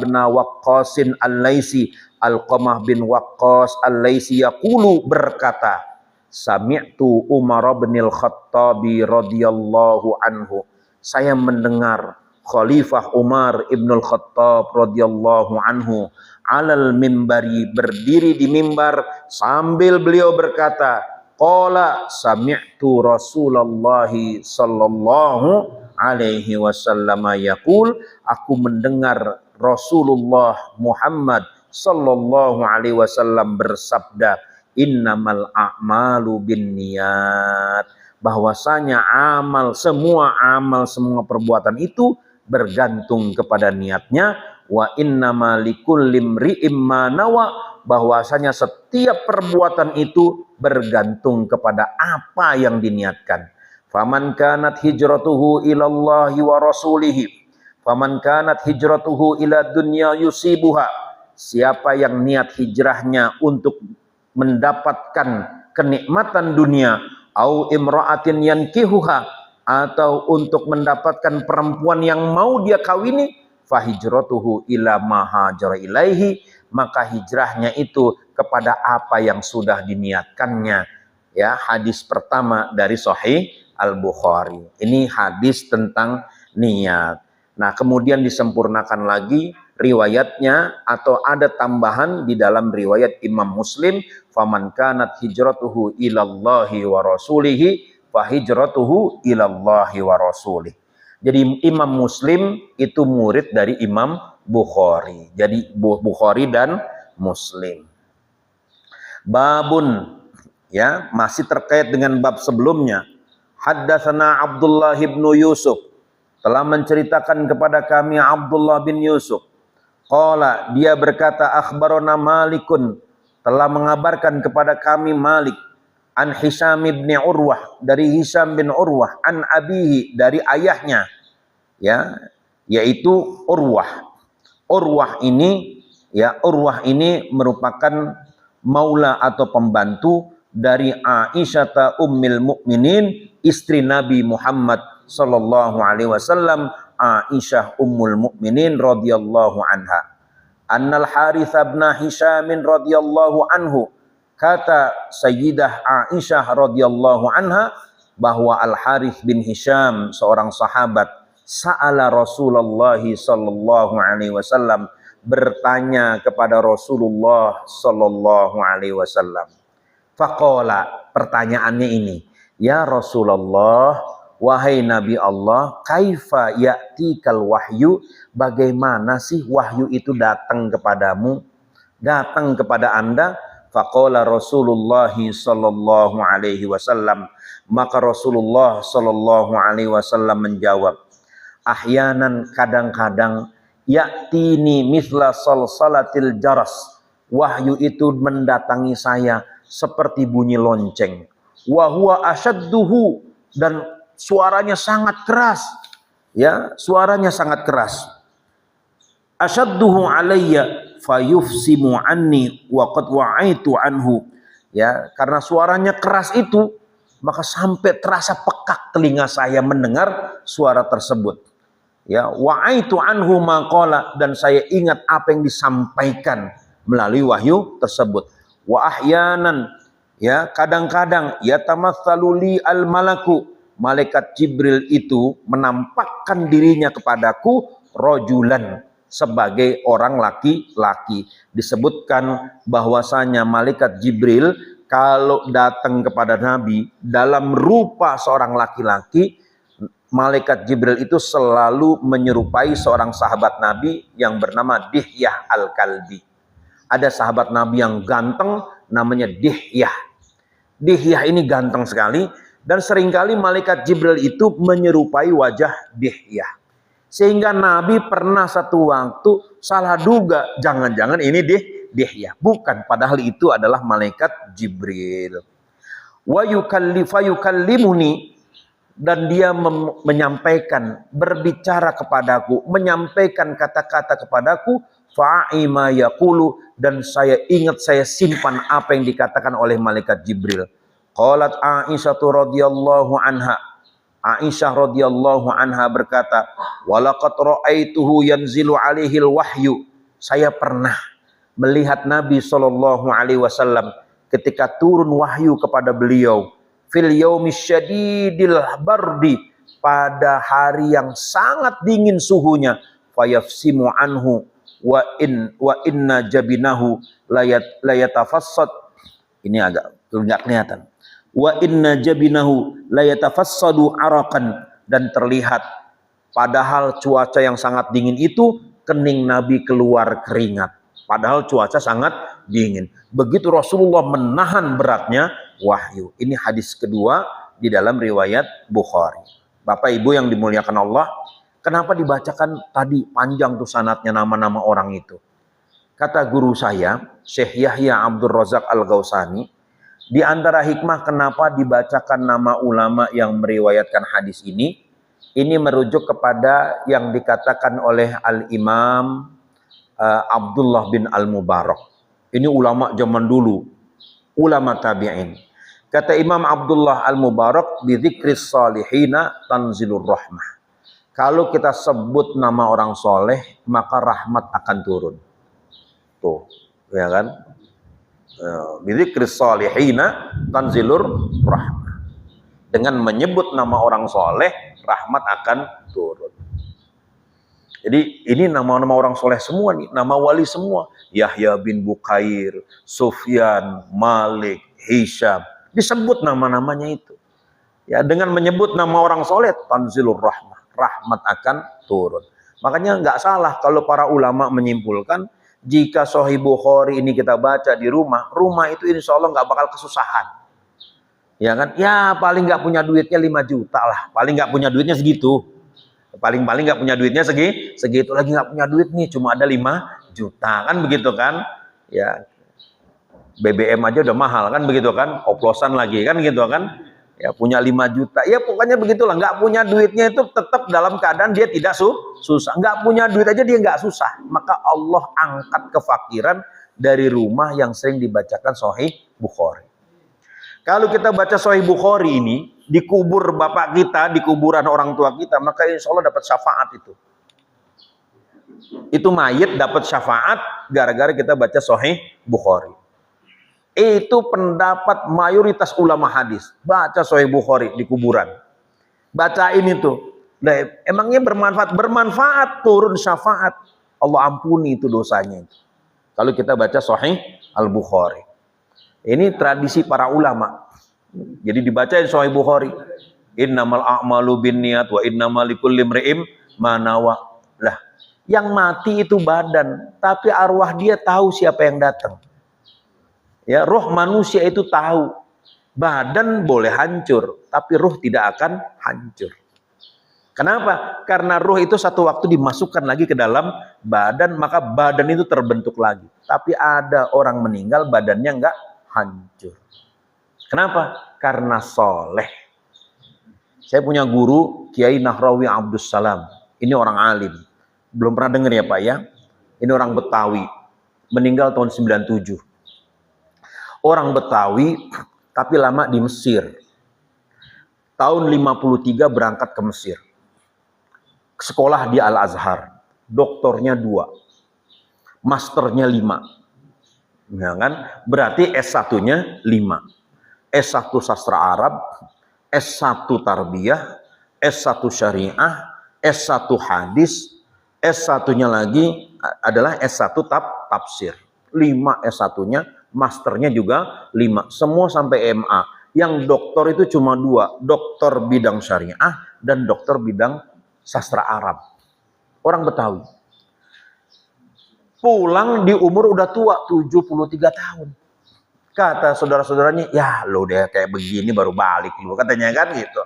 bin Waqqasin Al-Laisi, Alqamah bin Waqqas Al-Laisi yaqulu, berkata, sami'tu Umar bin Al-Khattabi radhiyallahu anhu, saya mendengar Khalifah Umar ibn Al-Khattab radhiyallahu anhu alal mimbari, berdiri di mimbar sambil beliau berkata, qala sami'tu Rasulullah sallallahu alaihi wasallam yaqul, aku mendengar Rasulullah Muhammad sallallahu alaihi wasallam bersabda, innamal a'malu binniyat, bahwasanya semua perbuatan itu bergantung kepada niatnya. Wa innamal likulli imri'im ma nawa, bahwasanya setiap perbuatan itu bergantung kepada apa yang diniatkan. Faman kanat hijratuhu ilallahi wa rasulihi, faman kanat hijratuhu ila dunya yusibuha, siapa yang niat hijrahnya untuk mendapatkan kenikmatan dunia, au imra'atin yankihuha, atau untuk mendapatkan perempuan yang mau dia kawini, fahijratuhu ila ma hajara ilaihi, maka hijrahnya itu kepada apa yang sudah diniatkannya. Ya, hadis pertama dari Sahih Al-Bukhari. Ini hadis tentang niat. Nah, kemudian disempurnakan lagi riwayatnya, atau ada tambahan di dalam riwayat Imam Muslim, faman kanat hijratuhu ilallahi wa rasulihi fa hijratuhu ilallahi wa rasulih. Jadi Imam Muslim itu murid dari Imam Bukhari. Jadi Bukhari dan Muslim. Babun, ya, masih terkait dengan bab sebelumnya. Haddatsana Abdullah bin Yusuf, telah menceritakan kepada kami Abdullah bin Yusuf. Qala, dia berkata, akhbarona Malikun, telah mengabarkan kepada kami Malik, an Hisham bin Urwah, dari Hisham bin Urwah, an abihi, dari ayahnya, ya, yaitu Urwah. Urwah ini merupakan maula atau pembantu dari Aisyah ummul mukminin, istri Nabi Muhammad sallallahu alaihi wasallam, Aisyah ummul mukminin radhiyallahu anha. Annal Harits bin Hisham radhiyallahu anhu, kata Sayyidah Aisyah radhiyallahu anha, bahwa Al Harits bin Hisham, seorang sahabat, sa'ala Rasulullah sallallahu alaihi wasallam, bertanya kepada Rasulullah sallallahu alaihi wasallam. Faqala, pertanyaannya ini, ya Rasulullah, wahai Nabi Allah, kaifa ya'tikal wahyu, bagaimana sih wahyu itu datang kepadamu, datang kepada Anda? Faqala Rasulullah sallallahu alaihi wasallam, maka Rasulullah sallallahu alaihi wasallam menjawab, ahyanan, kadang-kadang, ya'tini mithla salsalatil jaras, wahyu itu mendatangi saya seperti bunyi lonceng, wa huwa asyadduhu, dan suaranya sangat keras, ya, suaranya sangat keras. Asyadduhu alayya fayufsimu anni wa qad wa'aitu anhu, ya, karena suaranya keras itu, maka sampai terasa pekak telinga saya mendengar suara tersebut. Ya, wa'aitu anhu maqala, dan saya ingat apa yang disampaikan melalui wahyu tersebut. Wa ahyanan, ya, kadang-kadang, yatamatsalu li al malaku, malaikat Jibril itu menampakkan dirinya kepadaku, rojulan, sebagai orang laki-laki. Disebutkan bahwasanya malaikat Jibril kalau datang kepada Nabi dalam rupa seorang laki-laki, malaikat Jibril itu selalu menyerupai seorang sahabat Nabi yang bernama Dihyah Al-Kalbi. Ada sahabat Nabi yang ganteng, namanya Dihyah. Dihyah ini ganteng sekali, dan seringkali malaikat Jibril itu menyerupai wajah Dihyah. Sehingga Nabi pernah satu waktu salah duga, jangan-jangan ini Dihyah. Bukan, padahal itu adalah malaikat Jibril. Wa yukallimuni, dan dia menyampaikan, berbicara kepadaku, menyampaikan kata-kata kepadaku, fa'ima yaqulu, dan saya ingat, saya simpan apa yang dikatakan oleh malaikat Jibril. Qalat Aisyah radhiyallahu anha, Aisyah radhiyallahu anha berkata, walaqad ra'aituhu yanzilu alaihil wahyu, saya pernah melihat Nabi sallallahu alaihi wasallam ketika turun wahyu kepada beliau, fil yaumis syadidil bardi, pada hari yang sangat dingin suhunya, fayafsimu anhu wa inna jabinahu layatafassad, ini agak enggak kelihatan, wa inna jabinahu layatafassadu arakan, dan terlihat padahal cuaca yang sangat dingin itu kening Nabi keluar keringat, padahal cuaca sangat dingin. Begitu Rasulullah menahan beratnya wahyu. Ini hadis kedua di dalam riwayat Bukhari. Bapak Ibu yang dimuliakan Allah, kenapa dibacakan tadi panjang tuh sanadnya nama-nama orang itu? Kata guru saya, Syekh Yahya Abdul Razak Al-Ghausani, di antara hikmah kenapa dibacakan nama ulama yang meriwayatkan hadis ini merujuk kepada yang dikatakan oleh Al-Imam Abdullah bin Al-Mubarak. Ini ulama zaman dulu, ulama tabi'in. Kata Imam Abdullah Al-Mubarak, bidzikris salihina tanzilur rahmah. Kalau kita sebut nama orang soleh, maka rahmat akan turun. Tuh, ya kan? Bidzikris salihina tanzilur rahmah. Dengan menyebut nama orang soleh, rahmat akan turun. Jadi ini nama-nama orang soleh semua nih, nama wali semua. Yahya bin Bukair, Sufyan, Malik, Hisham, disebut nama-namanya itu. Ya, dengan menyebut nama orang soleh, tanzilur rahmah, rahmat akan turun. Makanya nggak salah kalau para ulama menyimpulkan, jika Sahih Bukhari ini kita baca di rumah itu insya Allah nggak bakal kesusahan. Ya kan? Ya paling nggak punya duitnya 5 juta lah, paling nggak punya duitnya segitu. Paling-paling nggak punya duitnya segitu, lagi nggak punya duit nih, cuma ada 5 juta, kan begitu kan? Ya, BBM aja udah mahal kan begitu kan? Oplosan lagi kan gitu kan? Ya punya 5 juta, ya pokoknya begitulah. Nggak punya duitnya itu tetap dalam keadaan dia tidak susah. Nggak punya duit aja dia nggak susah. Maka Allah angkat kefakiran dari rumah yang sering dibacakan Sahih Bukhari. Kalau kita baca Sahih Bukhari ini, dikubur bapak kita, di kuburan orang tua kita, maka insya Allah dapat syafaat itu. Itu mayit dapat syafaat gara-gara kita baca Sahih Bukhari. Itu pendapat mayoritas ulama hadis. Baca Sahih Bukhari di kuburan. Baca ini tuh. Nah, emangnya bermanfaat? Bermanfaat, turun syafaat. Allah ampuni itu dosanya itu. Kalau kita baca Sahih Al-Bukhari. Ini tradisi para ulama. Jadi dibacain Sahih Bukhari. Innamal a'malu binniyat wa innamal likulli imri'in ma nawa. Lah, yang mati itu badan, tapi arwah dia tahu siapa yang datang. Ya, roh manusia itu tahu. Badan boleh hancur, tapi roh tidak akan hancur. Kenapa? Karena roh itu satu waktu dimasukkan lagi ke dalam badan, maka badan itu terbentuk lagi. Tapi ada orang meninggal, badannya enggak hancur. Kenapa? Karena soleh. Saya punya guru Kiai Nahrawi Abdus Salam. Ini orang alim. Belum pernah dengar ya Pak ya. Ini orang Betawi. Meninggal tahun 97. Orang Betawi tapi lama di Mesir. Tahun 53 berangkat ke Mesir. Sekolah di Al-Azhar. Doktornya 2. Masternya 5. Ya kan? Berarti S1-nya 5. S1 sastra Arab, S1 tarbiyah, S1 syariah, S1 hadis, S1-nya lagi adalah S1 tafsir. 5 S1-nya, masternya juga 5. Semua sampai MA. Yang doktor itu cuma dua, dokter bidang syariah dan dokter bidang sastra Arab. Orang Betawi. Pulang di umur udah tua, 73 tahun. Kata saudara-saudaranya, ya lo deh kayak begini baru balik lu, katanya kan gitu.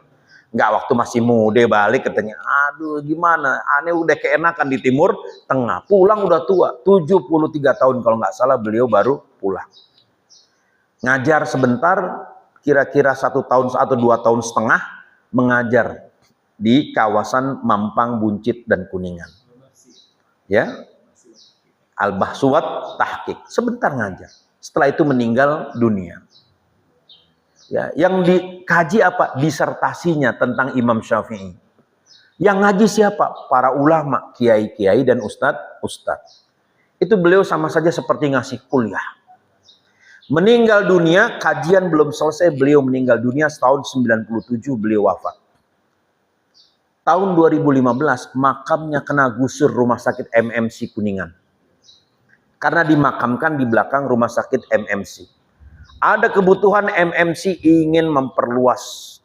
Nggak waktu masih muda balik, katanya. Aduh gimana, aneh udah keenakan di Timur Tengah. Pulang udah tua, 73 tahun kalau nggak salah beliau baru pulang. Ngajar sebentar, kira-kira 1 tahun atau 2 tahun setengah mengajar di kawasan Mampang, Buncit dan Kuningan. Ya, Al-Bahsuwat Tahqiq, sebentar ngajar. Setelah itu meninggal dunia. Ya, yang dikaji apa? Disertasinya tentang Imam Syafi'i. Yang ngaji siapa? Para ulama, kiai-kiai dan ustadz. Itu beliau sama saja seperti ngasih kuliah. Meninggal dunia, kajian belum selesai, beliau meninggal dunia tahun 97 beliau wafat. Tahun 2015 makamnya kena gusur rumah sakit MMC Kuningan. Karena dimakamkan di belakang rumah sakit MMC. Ada kebutuhan MMC ingin memperluas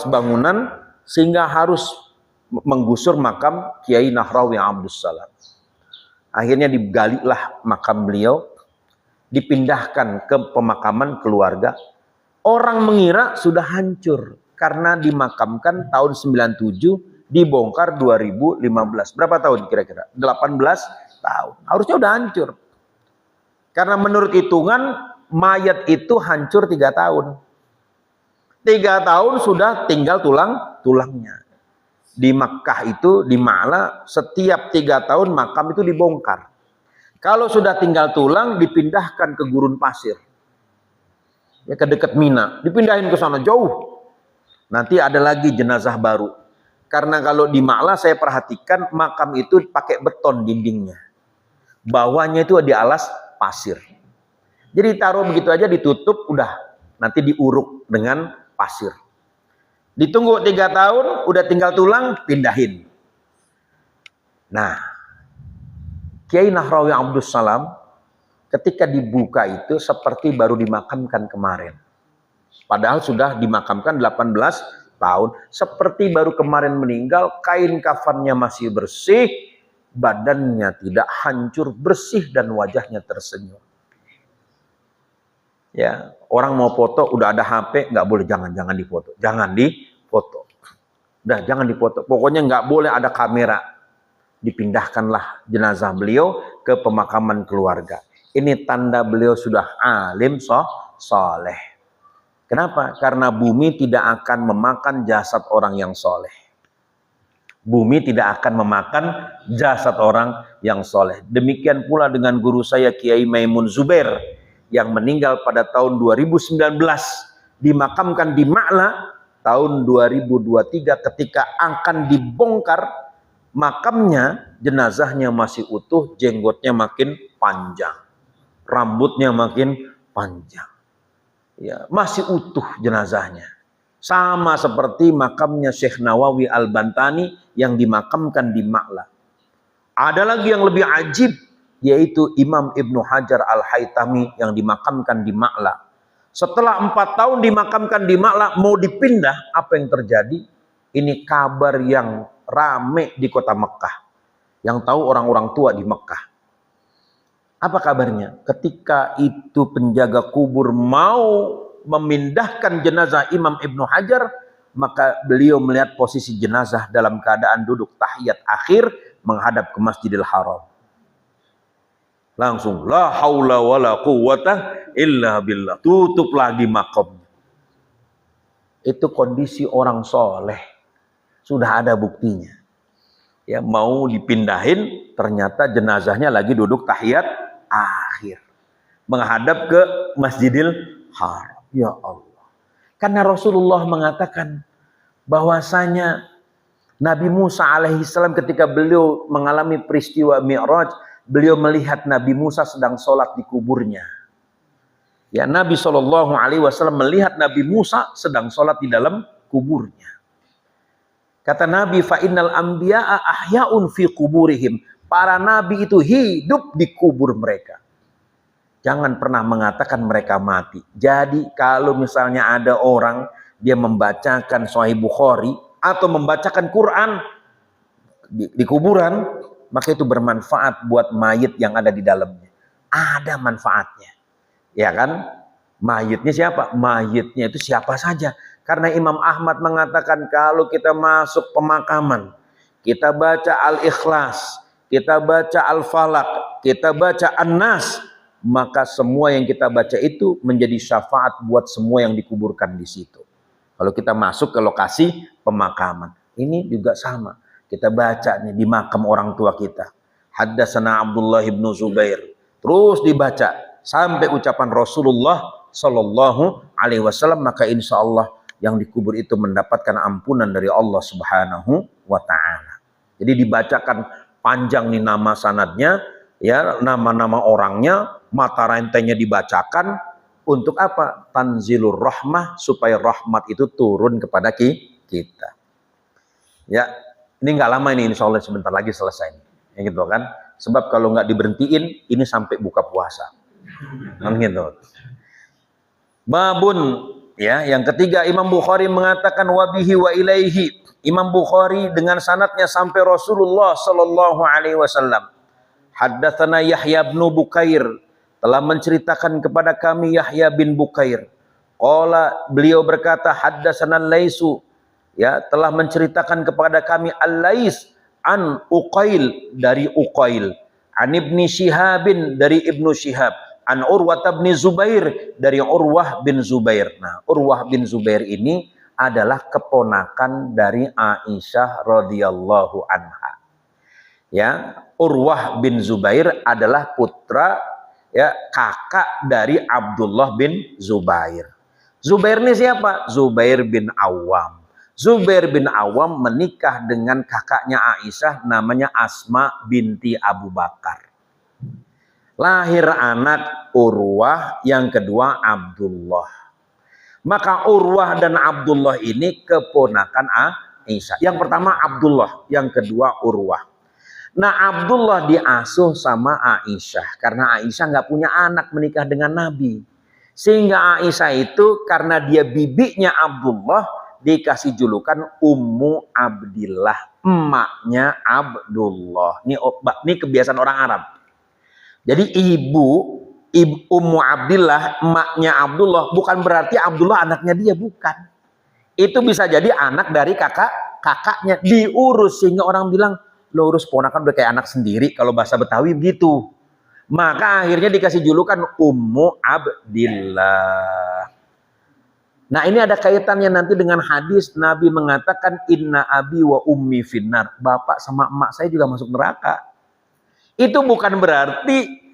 bangunan sehingga harus menggusur makam Kiai Nahrawi Abdus Salam. Akhirnya digalilah makam beliau, dipindahkan ke pemakaman keluarga. Orang mengira sudah hancur karena dimakamkan tahun 97, dibongkar 2015. Berapa tahun kira-kira? 18 tahun. Harusnya udah hancur. Karena menurut hitungan mayat itu hancur 3 tahun. 3 tahun sudah tinggal tulangnya. Di Makkah itu, di Ma'la, setiap 3 tahun makam itu dibongkar. Kalau sudah tinggal tulang, dipindahkan ke gurun pasir. Ya, ke dekat Mina. Dipindahin ke sana jauh. Nanti ada lagi jenazah baru. Karena kalau di Ma'la saya perhatikan makam itu pakai beton dindingnya. Bawahnya itu di alas pasir. Jadi taruh begitu aja ditutup, udah. Nanti diuruk dengan pasir. Ditunggu 3 tahun, udah tinggal tulang, pindahin. Nah, Kiai Nahrawi Abdus Salam ketika dibuka itu seperti baru dimakamkan kemarin. Padahal sudah dimakamkan 18 tahun. Seperti baru kemarin meninggal, kain kafannya masih bersih, badannya tidak hancur, bersih dan wajahnya tersenyum. Ya, orang mau foto udah ada HP, nggak boleh, jangan difoto. Jangan difoto. Udah jangan difoto. Pokoknya nggak boleh ada kamera. Dipindahkanlah jenazah beliau ke pemakaman keluarga. Ini tanda beliau sudah alim soleh. Kenapa? Karena bumi tidak akan memakan jasad orang yang soleh. Bumi tidak akan memakan jasad orang yang soleh. Demikian pula dengan guru saya Kiai Maimun Zubair yang meninggal pada tahun 2019, dimakamkan di Ma'la tahun 2023. Ketika akan dibongkar makamnya, jenazahnya masih utuh, jenggotnya makin panjang, rambutnya makin panjang, ya, masih utuh jenazahnya. Sama seperti makamnya Syekh Nawawi Al-Bantani yang dimakamkan di Ma'la. Ada lagi yang lebih ajib, yaitu Imam Ibnu Hajar Al-Haytami yang dimakamkan di Ma'la. Setelah 4 tahun dimakamkan di Ma'la, mau dipindah, apa yang terjadi? Ini kabar yang rame di kota Mekah. Yang tahu orang-orang tua di Mekah. Apa kabarnya? Ketika itu penjaga kubur mau memindahkan jenazah Imam Ibnu Hajar, maka beliau melihat posisi jenazah dalam keadaan duduk tahiyat akhir menghadap ke Masjidil Haram. Langsung la haula wala quwwata illa billah, tutup lagi makamnya. Itu kondisi orang soleh. Sudah ada buktinya. Ya, mau dipindahin, ternyata jenazahnya lagi duduk tahiyat akhir, menghadap ke Masjidil Haram. Ya Allah. Karena Rasulullah mengatakan bahwasanya Nabi Musa alaihissalam ketika beliau mengalami peristiwa Mi'raj, beliau melihat Nabi Musa sedang sholat di kuburnya. Ya, Nabi SAW melihat Nabi Musa sedang sholat di dalam kuburnya. Kata Nabi, fa innal anbiya'a ahya'un fi kuburihim. Para nabi itu hidup di kubur mereka. Jangan pernah mengatakan mereka mati. Jadi kalau misalnya ada orang dia membacakan Sahih Bukhari atau membacakan Quran di kuburan, maka itu bermanfaat buat mayit yang ada di dalamnya. Ada manfaatnya. Ya kan? Mayitnya siapa? Mayitnya itu siapa saja. Karena Imam Ahmad mengatakan kalau kita masuk pemakaman, kita baca Al-Ikhlas, kita baca Al-Falaq, kita baca An-Nas, maka semua yang kita baca itu menjadi syafaat buat semua yang dikuburkan di situ. Kalau kita masuk ke lokasi pemakaman, ini juga sama. Kita baca nih di makam orang tua kita. Haddatsana Abdullah bin Zubair. Terus dibaca sampai ucapan Rasulullah Shallallahu Alaihi Wasallam, maka insya Allah yang dikubur itu mendapatkan ampunan dari Allah Subhanahu Wa Taala. Jadi dibacakan panjang nih nama sanadnya, ya nama-nama orangnya, mata rantainya dibacakan untuk apa? Tanzilur rahmah, supaya rahmat itu turun kepada kita. Ya, ini nggak lama ini, insya Allah sebentar lagi selesai. Ya gitu kan? Sebab kalau nggak diberhentiin, ini sampai buka puasa. Kan gitu. Babun, ya, yang ketiga Imam Bukhari mengatakan wabihi wa ilaihi. Imam Bukhari dengan sanadnya sampai Rasulullah Sallallahu Alaihi Wasallam. Haddatsana Yahya bin Bukair, telah menceritakan kepada kami Yahya bin Bukair. Qala, beliau berkata haddatsana Laisu, ya, telah menceritakan kepada kami Al-Lais an Uqail, dari Uqail, an Ibni Shihabin, dari Ibnu Shihab, an Urwah bin Zubair, dari Urwah bin Zubair. Nah, Urwah bin Zubair ini adalah keponakan dari Aisyah radhiyallahu anha. Ya, Urwah bin Zubair adalah putra, ya, kakak dari Abdullah bin Zubair. Zubair ini siapa? Zubair bin Awam. Zubair bin Awam menikah dengan kakaknya Aisyah, namanya Asma binti Abu Bakar. Lahir anak Urwah, yang kedua Abdullah. Maka Urwah dan Abdullah ini keponakan Aisyah. Yang pertama Abdullah, yang kedua Urwah. Nah, Abdullah diasuh sama Aisyah karena Aisyah nggak punya anak menikah dengan Nabi. Sehingga Aisyah itu karena dia bibinya Abdullah dikasih julukan Ummu Abdillah, emaknya Abdullah. Ini kebiasaan orang Arab. Jadi ibu Ummu Abdillah, emaknya Abdullah, bukan berarti Abdullah anaknya dia, bukan. Itu bisa jadi anak dari kakaknya, diurus sehingga orang bilang, lo urus ponakan udah kayak anak sendiri, kalau bahasa Betawi begitu. Maka akhirnya dikasih julukan Ummu Abdillah. Nah, ini ada kaitannya nanti dengan hadis Nabi mengatakan inna abi wa ummi finnar. Bapak sama emak saya juga masuk neraka. Itu bukan berarti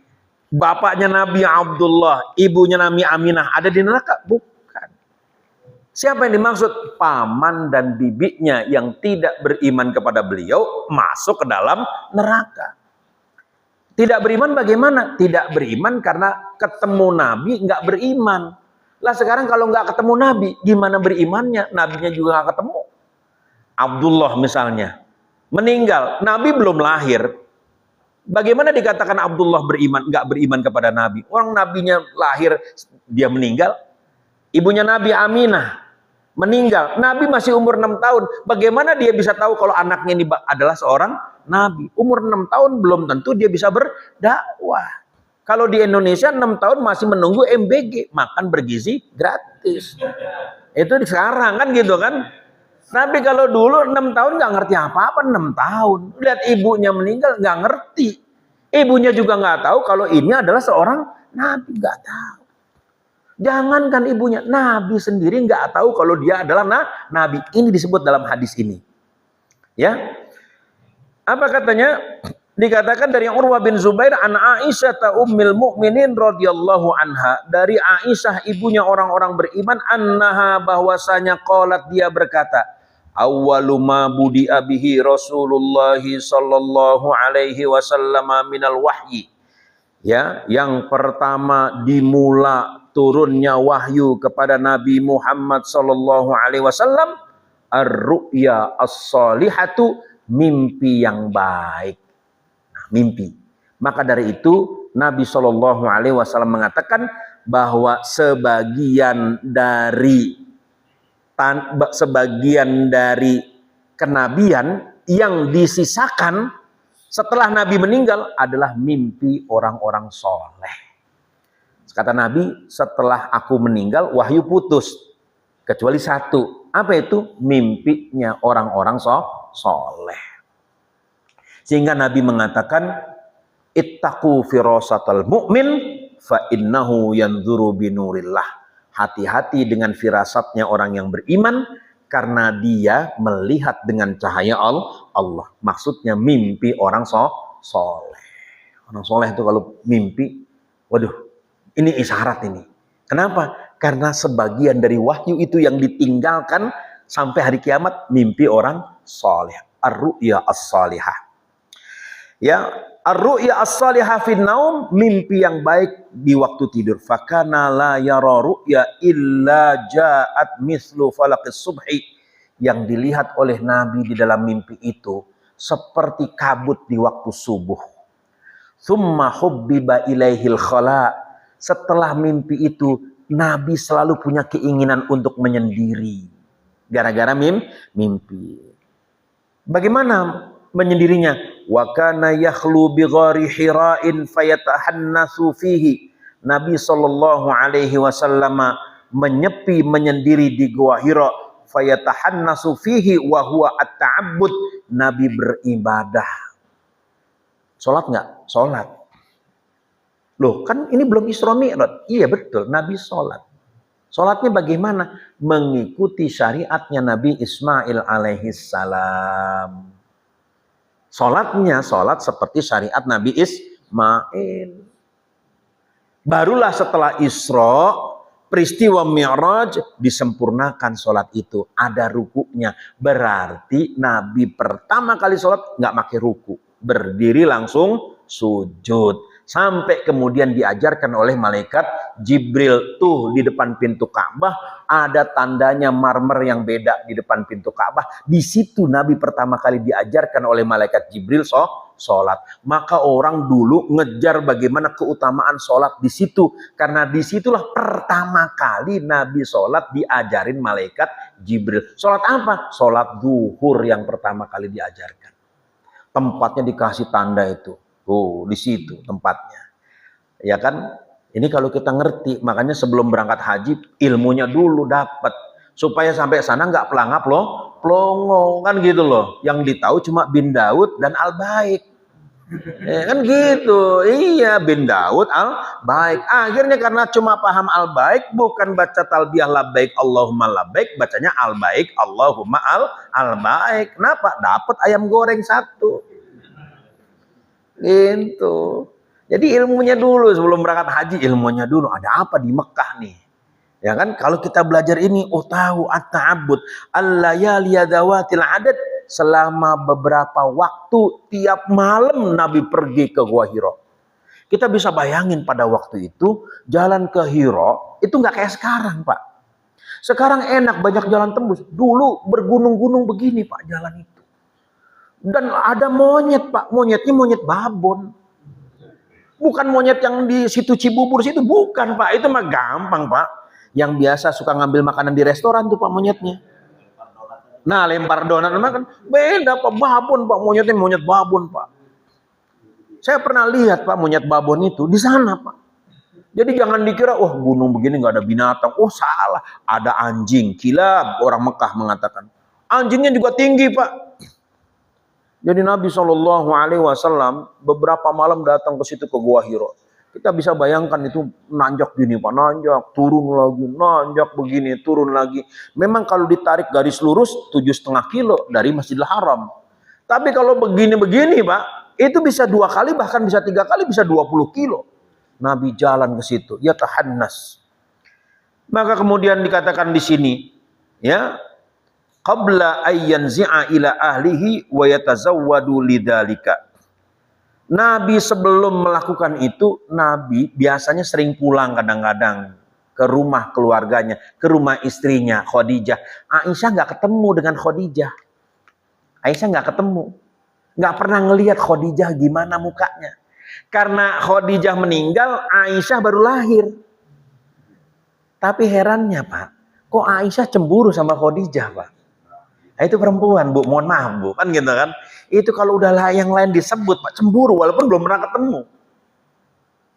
bapaknya Nabi Abdullah, ibunya Nabi Aminah ada di neraka, bukan. Siapa yang dimaksud? Paman dan bibinya yang tidak beriman kepada beliau masuk ke dalam neraka. Tidak beriman bagaimana? Tidak beriman karena ketemu Nabi nggak beriman. Lah sekarang kalau nggak ketemu Nabi, gimana berimannya? Nabinya juga nggak ketemu. Abdullah misalnya meninggal, Nabi belum lahir. Bagaimana dikatakan Abdullah beriman, nggak beriman kepada Nabi? Orang Nabinya lahir, dia meninggal. Ibunya Nabi Aminah meninggal, Nabi masih umur 6 tahun. Bagaimana dia bisa tahu kalau anaknya ini adalah seorang Nabi? Umur 6 tahun belum tentu dia bisa berdakwah. Kalau di Indonesia 6 tahun masih menunggu MBG, makan bergizi gratis. Itu sekarang kan gitu kan. Tapi kalau dulu 6 tahun nggak ngerti apa-apa, 6 tahun. Lihat ibunya meninggal nggak ngerti. Ibunya juga nggak tahu kalau ini adalah seorang Nabi, nggak tahu. Jangankan ibunya, Nabi sendiri nggak tahu kalau dia adalah Nabi. Ini disebut dalam hadis ini. Ya, apa katanya? Dikatakan dari Urwah bin Zubair an Aisyah ta ummil mukminin radhiyallahu anha, dari Aisyah ibunya orang-orang beriman, annaha, bahwasanya qalat, dia berkata, awwalu ma budi'a bihi Rasulullah sallallahu alaihi wasallam minal wahyi. Ya, yang pertama dimula turunnya wahyu kepada Nabi Muhammad sallallahu alaihi wasallam ar-ru'ya as-salihatu, mimpi yang baik. Mimpi. Maka dari itu Nabi Shallallahu Alaihi Wasallam mengatakan bahwa sebagian dari kenabian yang disisakan setelah Nabi meninggal adalah mimpi orang-orang soleh. Kata Nabi, setelah aku meninggal wahyu putus kecuali satu. Apa itu? Mimpinya orang-orang soleh. Sehingga Nabi mengatakan, ittaqu firasatal mu'min fa innahu yanzuru binurillah. Hati-hati dengan firasatnya orang yang beriman karena dia melihat dengan cahaya Allah. Maksudnya mimpi orang soleh. Orang soleh itu kalau mimpi, waduh, ini isyarat ini. Kenapa? Karena sebagian dari wahyu itu yang ditinggalkan sampai hari kiamat mimpi orang soleh. Ar-ru'ya as-salihah. Ya, ar-ru'ya as-salihah fin naum, mimpi yang baik di waktu tidur. Fakana la yara ru'ya illa ja'at mislu falaqis subhi. Yang dilihat oleh Nabi di dalam mimpi itu seperti kabut di waktu subuh. Thumma hubbiba ilaihil khala. Setelah mimpi itu Nabi selalu punya keinginan untuk menyendiri. Gara-gara mimpi. Bagaimana menyendirinya? Wa kana yakhlu bi ghari Hira'in fayatahannasu fihi. Nabi sallallahu alaihi wasallam menyepi menyendiri di Gua Hira, fayatahannasu fihi wa huwa at-ta'abbud. Nabi beribadah. Salat enggak? Salat. Loh, kan ini belum Isra Mi'raj. Iya betul, Nabi salat. Salatnya bagaimana? Mengikuti syariatnya Nabi Ismail alaihissalam. Salatnya salat seperti syariat Nabi Ismail. Barulah setelah Isra, peristiwa Mi'raj, disempurnakan salat itu. Ada rukuknya. Berarti Nabi pertama kali salat nggak pakai ruku. Berdiri langsung sujud. Sampai kemudian diajarkan oleh malaikat Jibril, tuh di depan pintu Ka'bah ada tandanya marmer yang beda di depan pintu Ka'bah. Di situ Nabi pertama kali diajarkan oleh malaikat Jibril sholat. Maka orang dulu ngejar bagaimana keutamaan sholat di situ, karena disitulah pertama kali Nabi sholat diajarin malaikat Jibril. Sholat apa? Sholat zuhur yang pertama kali diajarkan. Tempatnya dikasih tanda itu. Oh, di situ tempatnya. Ya kan? Ini kalau kita ngerti, makanya sebelum berangkat haji ilmunya dulu dapat supaya sampai sana nggak pelangap loh, plongo kan gitu loh. Yang ditahu cuma bin Daud dan Al-Baik. Ya kan gitu. Iya, bin Daud Al-Baik. Akhirnya karena cuma paham Al-Baik, bukan baca talbiyah labbaik Allahumma labbaik, bacanya Al-Baik Allahumma Al-Baik. Kenapa? Dapat ayam goreng satu. Gitu. Jadi ilmunya dulu sebelum berangkat haji, ilmunya dulu. Ada apa di Mekah nih? Ya kan? Kalau kita belajar ini, oh tahu at-ta'abbud al-layali dawatil adad. Selama beberapa waktu tiap malam Nabi pergi ke Gua Hira. Kita bisa bayangin pada waktu itu jalan ke Hira itu nggak kayak sekarang, Pak. Sekarang enak, banyak jalan tembus. Dulu bergunung-gunung begini, Pak, jalan itu. Dan ada monyet, Pak. Monyetnya monyet babon. Bukan monyet yang di situ Cibubur situ. Bukan, Pak. Itu mah gampang, Pak. Yang biasa suka ngambil makanan di restoran tuh, Pak, monyetnya. Nah, lempar donat makan. Beda, Pak. Babon, Pak. Monyetnya monyet babon, Pak. Saya pernah lihat, Pak, monyet babon itu di sana, Pak. Jadi jangan dikira, wah gunung begini nggak ada binatang. Oh salah. Ada anjing. Kilab, orang Mekah mengatakan. Anjingnya juga tinggi, Pak. Jadi Nabi SAW beberapa malam datang ke situ ke Gua Hira. Kita bisa bayangkan itu nanjak gini, Pak, nanjak, turun lagi, nanjak begini, turun lagi. Memang kalau ditarik garis lurus 7,5 kilo dari Masjidil Haram. Tapi kalau begini-begini, Pak, itu bisa 2 kali, bahkan bisa 3 kali, bisa 20 kilo. Nabi jalan ke situ, ya tahannas. Maka kemudian dikatakan di sini, ya, qabla ayyanzi'a ila ahlihi wa yatazawwadu lidzalika. Nabi sebelum melakukan itu, Nabi biasanya sering pulang kadang-kadang ke rumah keluarganya, ke rumah istrinya Khadijah. Aisyah nggak ketemu dengan Khadijah. Aisyah nggak ketemu, nggak pernah ngelihat Khadijah gimana mukanya. Karena Khadijah meninggal, Aisyah baru lahir. Tapi herannya Pak, kok Aisyah cemburu sama Khadijah Pak? Nah, itu perempuan Bu, mohon maaf Bu, kan gitu kan. Itu kalau udah yang lain disebut Pak, cemburu walaupun belum pernah ketemu.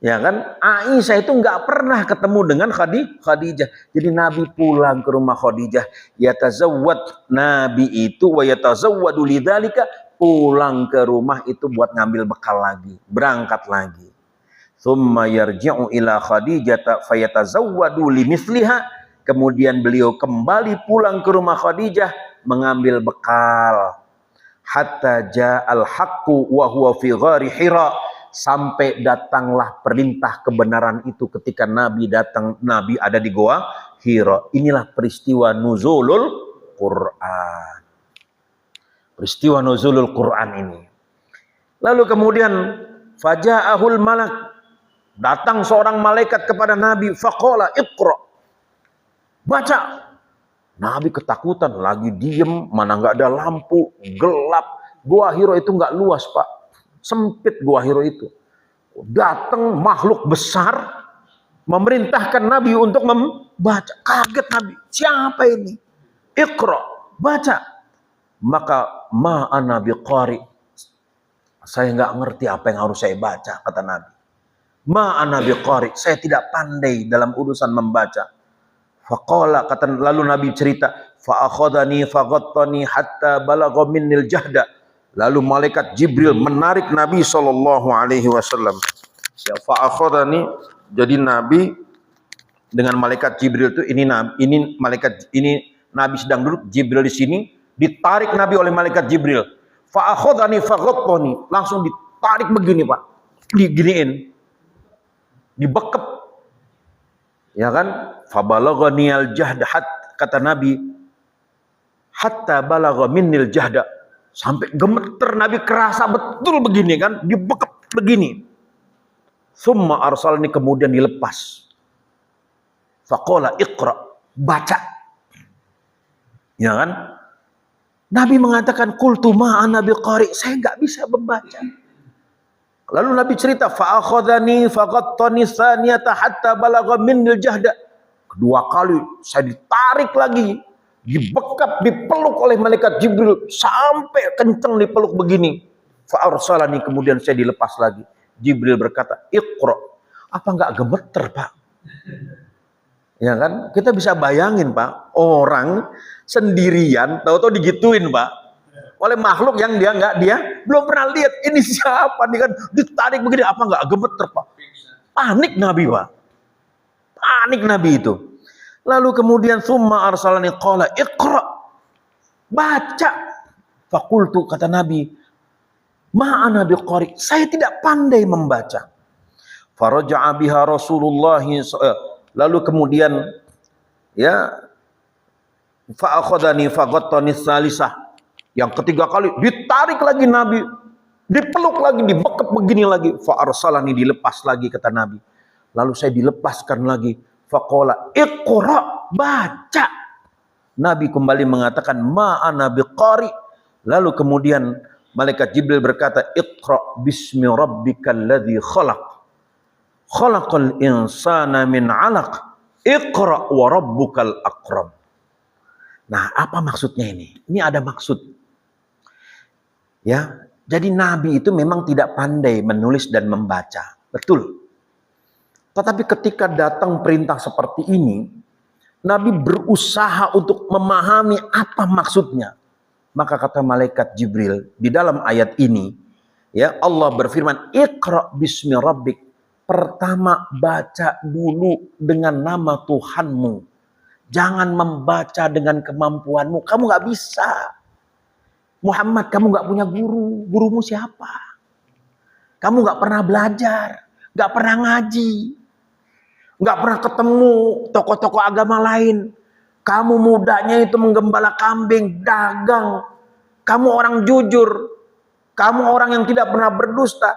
Ya kan, Aisyah itu nggak pernah ketemu dengan Khadijah. Jadi Nabi pulang ke rumah Khadijah, yatazawwad, Nabi itu wa yatazawwadu lidzalika, pulang ke rumah itu buat ngambil bekal lagi, berangkat lagi. Tsumma yarji'u ila Khadijah fayatazawwadu limithliha, kemudian beliau kembali pulang ke rumah Khadijah mengambil bekal. Hatta ja'al haqqu wa huwa fi ghari Hira, sampai datanglah perintah kebenaran itu ketika Nabi datang, Nabi ada di Goa Hira. Inilah peristiwa nuzulul Quran. Peristiwa nuzulul Quran ini. Lalu kemudian faja'ahul malak, datang seorang malaikat kepada Nabi, faqala iqra, baca. Nabi ketakutan, lagi diem, mana nggak ada lampu, gelap. Goa Hira itu nggak luas Pak, sempit Goa Hira itu. Datang makhluk besar memerintahkan Nabi untuk membaca. Kaget Nabi, siapa ini? Iqra, baca. Maka ma'ana biqari, saya nggak ngerti apa yang harus saya baca, kata Nabi. Ma'ana biqari, saya tidak pandai dalam urusan membaca. Faqala, kata, lalu Nabi cerita, fa'akhadhani faghattani hatta balagha minnil jahda. Lalu malaikat Jibril menarik Nabi sallallahu alaihi wasallam. Ya, fa'akhadhani, jadi Nabi dengan malaikat Jibril itu, ini malaikat, ini Nabi sedang duduk, Jibril di sini, ditarik Nabi oleh malaikat Jibril. Fa'akhadhani faghattani, langsung ditarik begini Pak, diginiin, dibekep. Ya kan? Fabalaghani al-jahda, kata Nabi, hatta balagha minnil jahda, sampai gemeter Nabi, kerasa betul begini kan, dibekep begini. Summa arsalni, kemudian dilepas. Faqala iqra, baca. Ya kan? Nabi mengatakan qultu ma ana biqari, saya enggak bisa membaca. Lalu Nabi cerita, fa'akhadhani faghattani tsaniyata hatta balagha minnil jahda. Kedua kali saya ditarik lagi, dibekap, dipeluk oleh malaikat Jibril sampai kenceng dipeluk begini. Fa'arsalani, kemudian saya dilepas lagi. Jibril berkata, iqra. Apa enggak gemeter Pak? Ya kan? Kita bisa bayangin Pak, orang sendirian tahu-tahu digituin Pak, oleh makhluk yang dia belum pernah lihat. Ini siapa nih kan, ditarik begini, apa nggak gemeter Pak? Panik Nabi Pak, panik Nabi itu. Lalu kemudian summa arsalani qala iqra, baca. Fakultu, kata Nabi, ma'ana biqari, saya tidak pandai membaca. Faraja'a biha Rasulullah, lalu kemudian ya fa'akhadhani faghattani tsalisah, yang ketiga kali ditarik lagi Nabi, dipeluk lagi, dibekep begini lagi. Fa'arsalani, dilepas lagi, kata Nabi. Lalu saya dilepaskan lagi. Faqala iqra, baca. Nabi kembali mengatakan ma'ana biqari. Lalu kemudian malaikat Jibril berkata, iqra bismi rabbikal ladzi khalaq, khalaqal insana min 'alaq, iqra wa rabbukal akram. Nah, apa maksudnya ini? Ini ada maksud. Ya, jadi Nabi itu memang tidak pandai menulis dan membaca, betul. Tetapi ketika datang perintah seperti ini, Nabi berusaha untuk memahami apa maksudnya. Maka kata malaikat Jibril di dalam ayat ini, ya, Allah berfirman, iqra bismi rabbik. Pertama, baca dulu dengan nama Tuhanmu. Jangan membaca dengan kemampuanmu, kamu nggak bisa. Muhammad, kamu nggak punya guru, gurumu siapa? Kamu nggak pernah belajar, nggak pernah ngaji, nggak pernah ketemu tokoh-tokoh agama lain. Kamu mudanya itu menggembala kambing, dagang. Kamu orang jujur, kamu orang yang tidak pernah berdusta.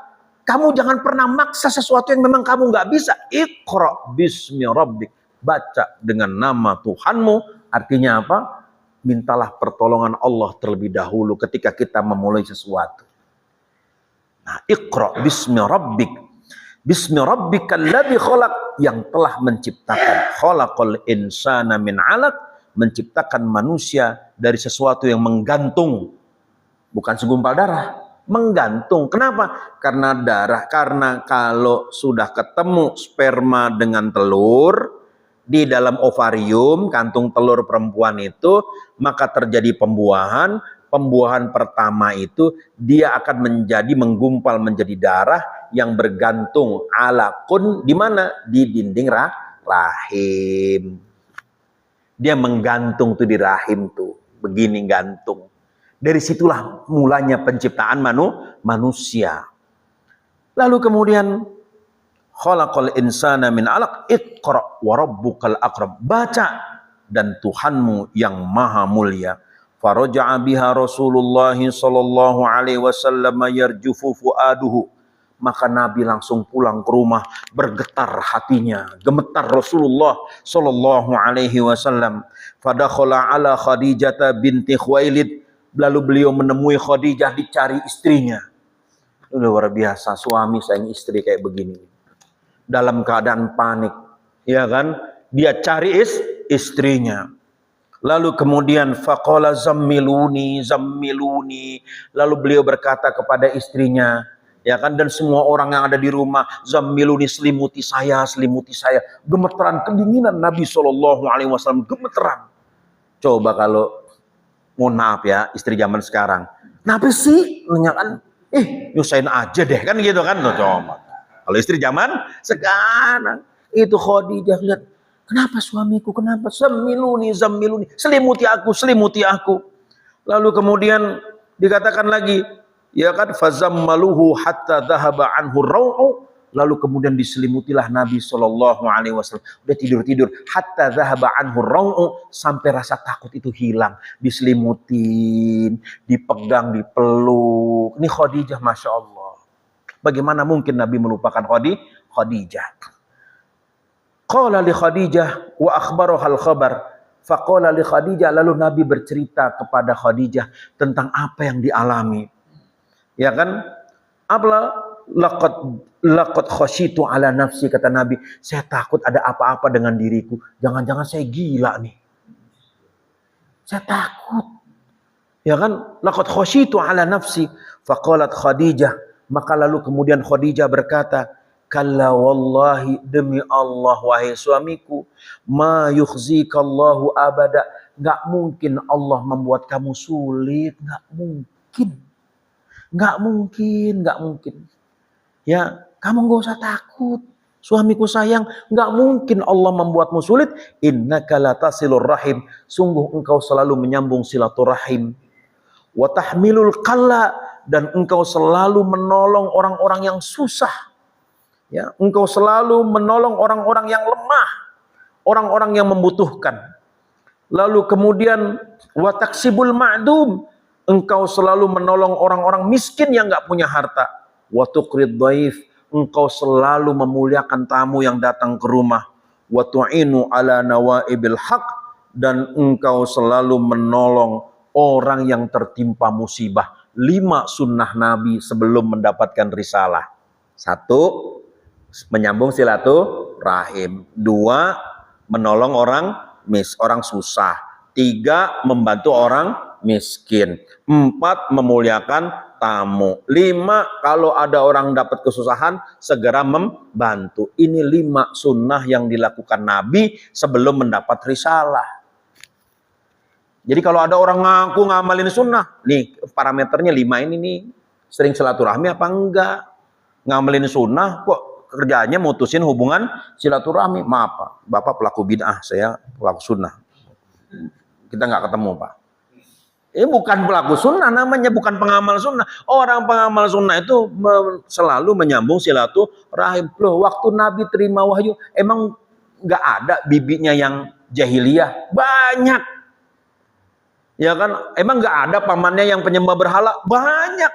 Kamu jangan pernah maksa sesuatu yang memang kamu nggak bisa. Iqra bismi rabbik, baca dengan nama Tuhanmu. Artinya apa? Mintalah pertolongan Allah terlebih dahulu ketika kita memulai sesuatu. Nah, Iqra bismi rabbik. Bismi rabbikal ladzi khalaq, yang telah menciptakan. Khalaqal insana min 'alaq, menciptakan manusia dari sesuatu yang menggantung. Bukan segumpal darah, menggantung. Kenapa? Karena darah. Karena kalau sudah ketemu sperma dengan telur di dalam ovarium, kantung telur perempuan itu, maka terjadi pembuahan. Pembuahan pertama itu dia akan menggumpal menjadi darah yang bergantung alaqun di mana? Di dinding rahim. Dia menggantung tuh di rahim tuh, begini gantung. Dari situlah mulanya penciptaan manusia. Lalu kemudian khalaqal insana min 'alaq, iqra wa rabbukal akram. Baca, dan Tuhanmu yang maha mulia. Faraja'a biha Rasulullah sallallahu alaihi wasallam yarjufu fuaduhu. Maka Nabi langsung pulang ke rumah, bergetar hatinya, gemetar Rasulullah sallallahu alaihi wasallam. Fadakhala ala Khadijah binti Khuwailid. Lalu beliau menemui Khadijah, dicari istrinya. Luar biasa, suami sayang istri kayak begini. Dalam keadaan panik, ya kan? Dia cari istrinya. Lalu kemudian faqala zammiluni, zammiluni. Lalu beliau berkata kepada istrinya, ya kan, dan semua orang yang ada di rumah, zammiluni, selimuti saya, selimuti saya. Gemeteran, kedinginan Nabi SAW, gemeteran. Coba kalau, mohon maaf ya, istri zaman sekarang, kenapa sih menanyakan, nyusahin aja deh, kan gitu kan. Coba kalau istri zaman sekarang, itu Khadijah lihat, kenapa suamiku, kenapa? Zammiluni, zammiluni, selimuti aku, selimuti aku. Lalu kemudian dikatakan lagi, ya kan, fazammaluhu hatta dhahaba anhu rau'u. Lalu kemudian diselimutilah Nabi SAW. Udah tidur-tidur, hatta dhahaba anhu rau'u, sampai rasa takut itu hilang. Diselimutin, dipegang, dipeluk. Ini Khadijah, Masya Allah. Bagaimana mungkin Nabi melupakan Khadijah? Qala li Khadijah wa akhbaroha al-khabar. Faqala li Khadijah, lalu Nabi bercerita kepada Khadijah tentang apa yang dialami. Ya kan? Laqad khasyitu ala nafsi, kata Nabi, saya takut ada apa-apa dengan diriku. Jangan-jangan saya gila nih. Saya takut. Ya kan? Laqad khasyitu ala nafsi. Faqalat Khadijah, maka lalu kemudian Khadijah berkata, kalla wallahi, demi Allah wahai suamiku, ma yukhzikallahu abada, enggak mungkin Allah membuat kamu sulit, enggak mungkin. Enggak mungkin, enggak mungkin. Ya, kamu enggak usah takut. Suamiku sayang, enggak mungkin Allah membuatmu sulit. Innaka latasilur rahim, sungguh engkau selalu menyambung silaturahim. Wa tahmilul qalla, dan engkau selalu menolong orang-orang yang susah. Ya, engkau selalu menolong orang-orang yang lemah, orang-orang yang membutuhkan. Lalu kemudian wa taksibul ma'dum, engkau selalu menolong orang-orang miskin yang enggak punya harta. Wa tuqrid dhaif, engkau selalu memuliakan tamu yang datang ke rumah. Wa tu'inu ala nawaibil haq, dan engkau selalu menolong orang yang tertimpa musibah. 5 sunnah Nabi sebelum mendapatkan risalah. 1, menyambung silaturahim. 2, menolong orang susah. 3, membantu orang miskin. 4, memuliakan tamu. 5, kalau ada orang dapat kesusahan, segera membantu. Ini 5 sunnah yang dilakukan Nabi sebelum mendapat risalah. Jadi kalau ada orang ngaku ngamalin sunnah, nih parameternya 5 ini nih, sering silaturahmi apa enggak? Ngamalin sunnah kok kerjaannya mutusin hubungan silaturahmi. Maaf Pak, Bapak pelaku bid'ah, saya pelaku sunnah. Kita nggak ketemu Pak. Ini bukan pelaku sunnah namanya, bukan pengamal sunnah. Orang pengamal sunnah itu selalu menyambung silaturahim. Loh, waktu Nabi terima wahyu, emang nggak ada bibinya yang jahiliyah? Banyak. Ya kan, emang nggak ada pamannya yang penyembah berhala? Banyak.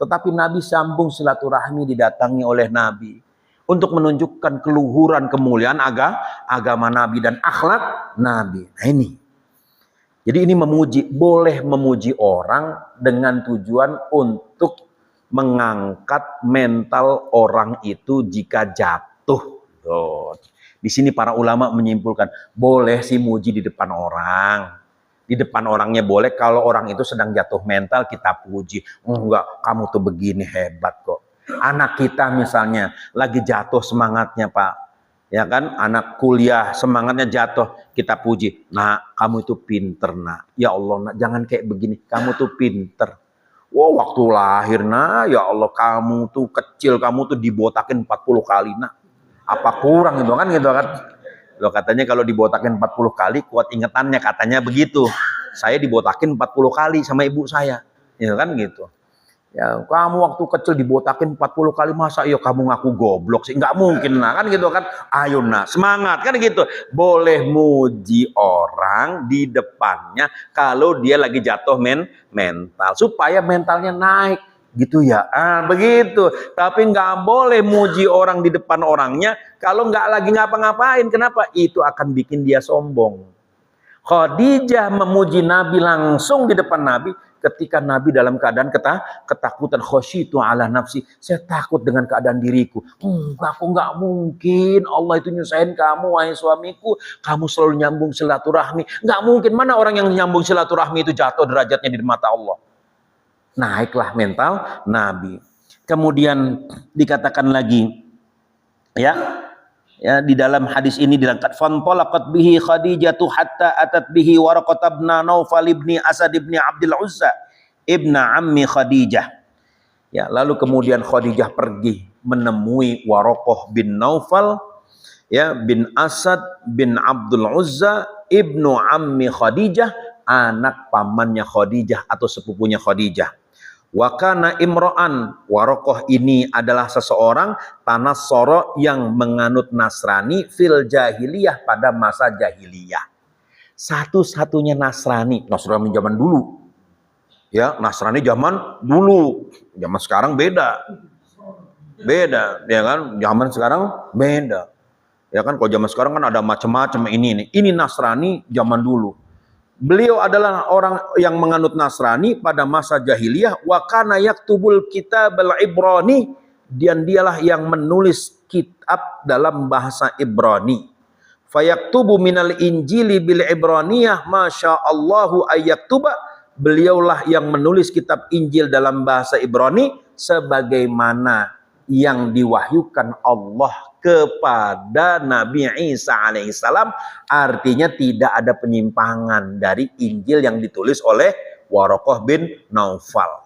Tetapi Nabi sambung silaturahmi, didatangi oleh Nabi untuk menunjukkan keluhuran kemuliaan agama Nabi dan akhlak Nabi. Nah ini. Jadi ini memuji, boleh memuji orang dengan tujuan untuk mengangkat mental orang itu jika jatuh. Tuh. Di sini para ulama menyimpulkan, boleh sih muji di depan orang. Di depan orangnya boleh, kalau orang itu sedang jatuh mental kita puji. Enggak, kamu tuh begini hebat kok. Anak kita misalnya lagi jatuh semangatnya Pak. Ya kan, anak kuliah semangatnya jatuh, kita puji. Nah, kamu itu pinter nak. Ya Allah nak, jangan kayak begini. Kamu tuh pinter. Wah, waktu lahir nak, ya Allah kamu tuh kecil, kamu tuh dibotakin 40 kali nak. Apa kurang gitu kan Loh, katanya kalau dibotakin 40 kali kuat ingetannya, katanya begitu. Saya dibotakin 40 kali sama ibu saya. Ya kan gitu. Ya, kamu waktu kecil dibotakin 40 kali, masa ya kamu ngaku goblok sih? Nggak mungkin lah kan gitu kan. Ayo nah, semangat kan gitu. Boleh muji orang di depannya kalau dia lagi jatuh mental, supaya mentalnya naik gitu ya. Begitu. Tapi nggak boleh muji orang di depan orangnya kalau nggak lagi ngapa-ngapain. Kenapa? Itu akan bikin dia sombong. Khadijah memuji Nabi langsung di depan Nabi ketika Nabi dalam keadaan ketakutan. Khasyitu ala nafsi, saya takut dengan keadaan diriku. Aku nggak mungkin Allah itu nyusahin kamu wahai suamiku, kamu selalu nyambung silaturahmi. Nggak mungkin, mana orang yang nyambung silaturahmi itu jatuh derajatnya di mata Allah. Naiklah mental Nabi. Kemudian dikatakan lagi ya di dalam hadis ini dilengkap, fantalaqat bihi Khadijatu hatta atat bihi Waraqah bin Naufal ibni Asad ibni Abdul Uzza ibna ammi Khadijah. Ya, lalu kemudian Khadijah pergi menemui Waraqah bin Naufal ya bin Asad bin Abdul Uzza ibnu ammi Khadijah, anak pamannya Khadijah atau sepupunya Khadijah. Wa kana imro'an, Waraqah ini adalah seseorang tanassara yang menganut Nasrani fil jahiliyah, pada masa jahiliyah. Satu-satunya Nasrani zaman dulu. Ya, Nasrani zaman dulu. Zaman sekarang beda. Beda, ya kan? Zaman sekarang beda. Ya kan, kalau zaman sekarang kan ada macam-macam ini. Ini Nasrani zaman dulu. Beliau adalah orang yang menganut Nasrani pada masa jahiliyah. Wa kana yaktubul kitabal Ibrani, dan dialah yang menulis kitab dalam bahasa Ibrani. Fayaktubu minal injili bil Ibraniyah masyaallahu ayyaktuba, beliaulah yang menulis kitab Injil dalam bahasa Ibrani sebagaimana yang diwahyukan Allah kepada Nabi Isa alaihissalam. Artinya tidak ada penyimpangan dari Injil yang ditulis oleh Waraqah bin Naufal.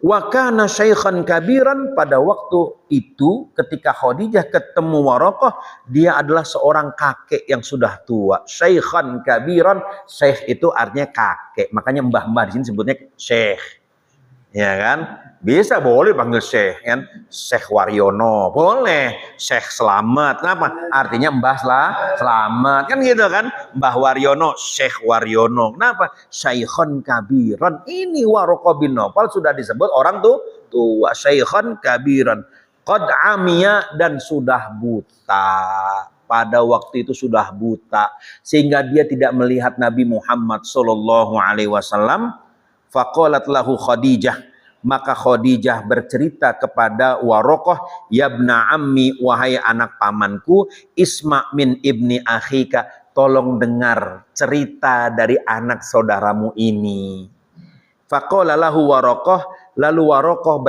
Wa kana syaikhan kabiran, pada waktu itu ketika Khadijah ketemu Waraqah, dia adalah seorang kakek yang sudah tua. Syaikhan kabiran, syekh itu artinya kakek, makanya mbah-mbah di sini sebutnya syekh. Ya kan? Bisa, boleh panggil Syekh kan? Syekh Waryono, boleh. Syekh Slamet. Kenapa? Artinya Mbah Slamet. Kan gitu kan? Mbah Waryono, Syekh Waryono. Kenapa? Syaikhon kabiran. Ini Waraqah bin Naufal sudah disebut orang tuh tua, Syaikhon kabiran. Qad amiya, dan sudah buta. Pada waktu itu sudah buta, sehingga dia tidak melihat Nabi Muhammad sallallahu alaihi wasallam. Faqalat lahu Khadijah, maka Khadijah bercerita kepada Waraqah, yabna ammi, wahai anak pamanku, isma min ibni akhika, tolong dengar cerita dari anak saudaramu ini. Faqala lahu Waraqah, lalu Waraqah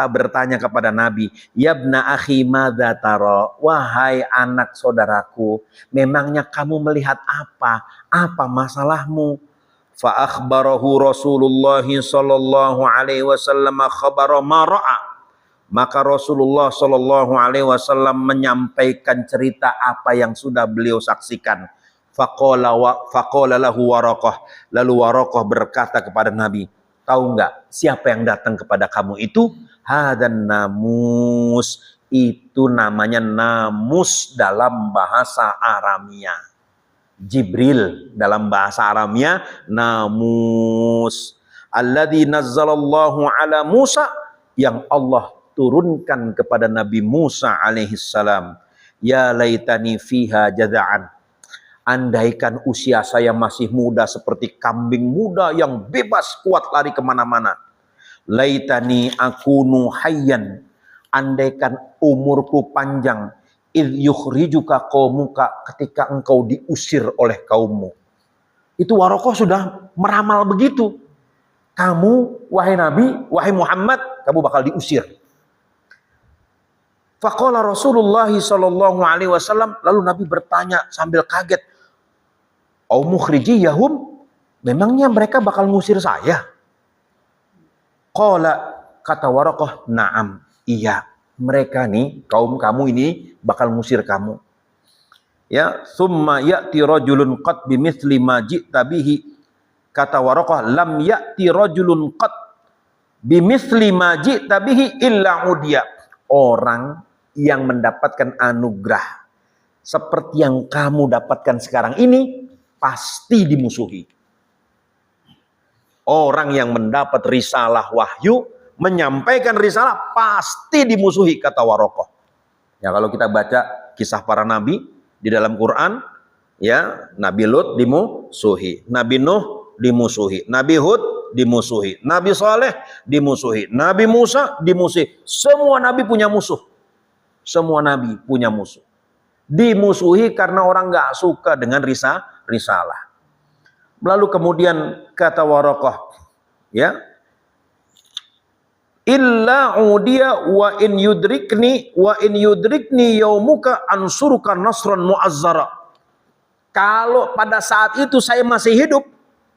bertanya kepada Nabi, yabna akhi madza tara, wahai anak saudaraku, memangnya kamu melihat apa? Apa masalahmu? Fa akhbarahu Rasulullah sallallahu alaihi wasallam khabara ma ra'a, maka Rasulullah sallallahu alaihi wasallam menyampaikan cerita apa yang sudah beliau saksikan. Faqala lahu Waraqah, lalu Waraqah berkata kepada Nabi, tahu enggak siapa yang datang kepada kamu itu? Hadan namus, itu namanya namus dalam bahasa Aramia. Jibril dalam bahasa Aramia namus. Alladzi nazzalallahu ala Musa, yang Allah turunkan kepada Nabi Musa alaihissalam. Ya laitani fiha jaza'an, andaikan usia saya masih muda seperti kambing muda yang bebas kuat lari kemana-mana. laitani akunu hayyan, andaikan umurku panjang, idh yukhrijuka qaumuka, ketika engkau diusir oleh kaummu. Itu Warokoh sudah meramal begitu. Kamu, wahai Nabi, wahai Muhammad, kamu bakal diusir. Faqala Rasulullah sallallahu alaihi wasallam, lalu Nabi bertanya sambil kaget, "Au mukhrijiyahum? Memangnya mereka bakal ngusir saya?" Qala, kata Warokoh, "Na'am, iya. Mereka nih, kaum kamu ini bakal ngusir kamu." Ya, summa ya'ti rajulun qad bimithli ma ji'ta bihi. Kata Warokoh, lam ya'ti rajulun qad bimithli ma ji'ta bihi illa udiya. Orang yang mendapatkan anugerah seperti yang kamu dapatkan sekarang ini pasti dimusuhi. Orang yang mendapat risalah wahyu, menyampaikan risalah, pasti dimusuhi, kata Warokoh. Ya, kalau kita baca kisah para nabi di dalam Quran, ya, Nabi Lut dimusuhi, Nabi Nuh dimusuhi, Nabi Hud dimusuhi, Nabi Saleh dimusuhi, Nabi Musa dimusuhi. Semua nabi punya musuh. Semua nabi punya musuh. Dimusuhi karena orang nggak suka dengan risalah. Lalu kemudian kata Warokoh, ya, illa udiya wa in yudrikni yaumuka ansuruka nasran mu'azzara. Kalau pada saat itu saya masih hidup,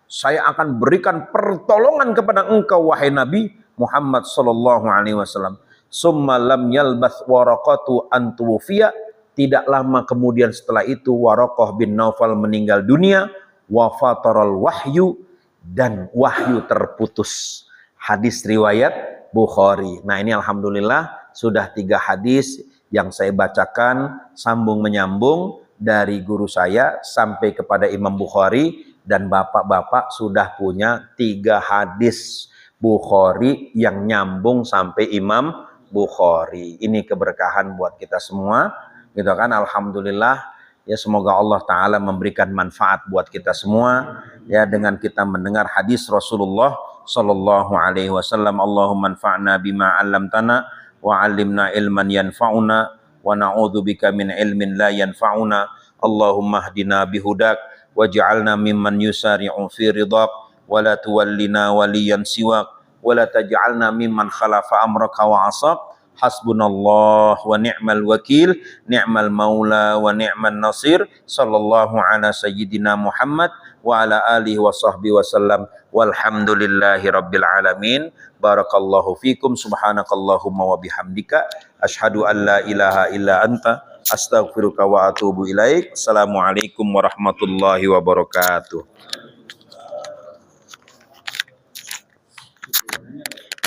saya akan berikan pertolongan kepada engkau, wahai Nabi Muhammad sallallahu alaihi wasallam. Summa lam yalbath Waroqatu an tuwfiya. Tidak lama kemudian setelah itu Waroqah bin Naufal meninggal dunia, wa fataral wahyu, dan wahyu terputus. Hadis riwayat Bukhari. Nah, ini alhamdulillah sudah 3 hadis yang saya bacakan sambung menyambung dari guru saya sampai kepada Imam Bukhari, dan bapak-bapak sudah punya 3 hadis Bukhari yang nyambung sampai Imam Bukhari. Ini keberkahan buat kita semua, gitu kan. Alhamdulillah, ya, semoga Allah Ta'ala memberikan manfaat buat kita semua, ya, dengan kita mendengar hadis Rasulullah sallallahu alaihi wasallam. Allahumma anfa'na bima 'allamtana wa 'allimna ilman yanfa'una wa na'udzubika min ilmin la yanfa'una. Allahumma hdina bihudak waj'alna mimman yusari'u fi ridaq wa la tuwallina waliyan siwak wa la taj'alna mimman khalafa amraka wa 'asaq. Hasbunallah wa ni'mal wakil, ni'mal maula wa ni'man nasir. Sallallahu ala sayyidina Muhammad wa ala alihi wa sahbihi wasallam. Walhamdulillahi rabbil alamin. Barakallahu fikum. Subhanakallahumma wa bihamdika asyhadu an la ilaha illa anta astaghfiruka wa atubu ilaik. Assalamualaikum warahmatullahi wabarakatuh.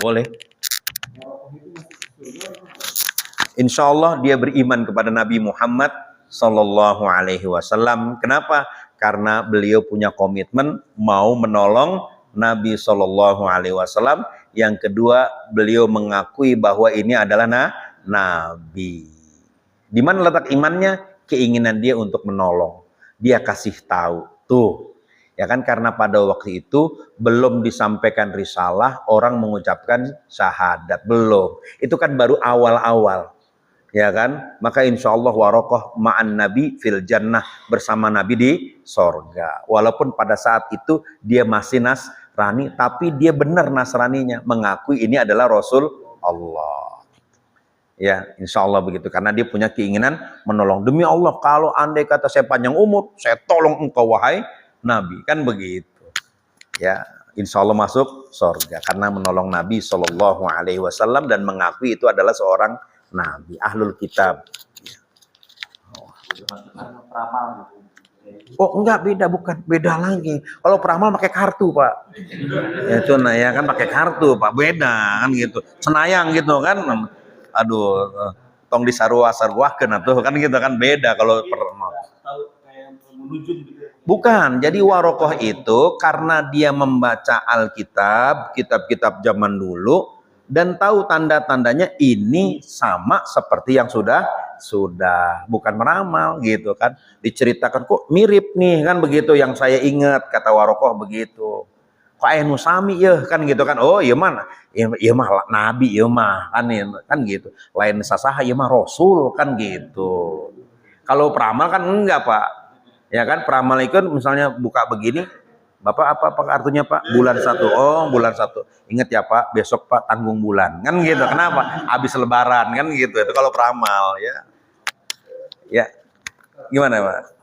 Boleh. Insya Allah dia beriman kepada Nabi Muhammad sallallahu alaihi wasallam. Kenapa? Karena beliau punya komitmen mau menolong Nabi sallallahu alaihi wasallam. Yang kedua, beliau mengakui bahwa ini adalah Nabi. Di mana letak imannya? Keinginan dia untuk menolong. Dia kasih tahu. Tuh, ya kan, karena pada waktu itu belum disampaikan risalah, orang mengucapkan syahadat. Belum. Itu kan baru awal-awal. Ya kan, maka insya Allah Waroqah ma'an Nabi fil jannah, bersama Nabi di sorga. Walaupun pada saat itu dia masih Nasrani, tapi dia benar Nasraninya, mengakui ini adalah Rasul Allah. Ya, insya Allah begitu, karena dia punya keinginan menolong. Demi Allah, kalau andai kata saya panjang umur, saya tolong engkau wahai Nabi, kan begitu. Ya, insya Allah masuk sorga karena menolong Nabi Shallallahu Alaihi Wasallam dan mengakui itu adalah seorang Nabi, ahlul kitab. Oh enggak, beda, bukan, beda lagi. Kalau peramal pakai kartu, Pak. Ya itu, nah ya kan pakai kartu, Pak, beda kan gitu. Senayang gitu kan. Aduh, tong disarua-saruakeun atuh kan gitu kan, beda kalau peramal. Bukan, jadi Waroqah itu karena dia membaca Alkitab, kitab-kitab zaman dulu, dan tahu tanda-tandanya ini sama seperti yang sudah bukan meramal gitu kan, diceritakan kok mirip nih kan begitu, yang saya ingat, kata Waroqah begitu. kok anu sami ya kan gitu kan. Oh iya mana? Iya mah nabi iya mah kan gitu. Lain sasaha iya mah rasul kan gitu. Kalau peramal kan enggak, Pak. Ya kan peramal itu misalnya buka begini, Bapak apa artinya Pak? Bulan 1. Oh, bulan 1. Ingat ya Pak, besok Pak tanggung bulan. Kan gitu. Kenapa? Habis lebaran kan gitu. Itu kalau peramal ya. Ya. Gimana, Pak?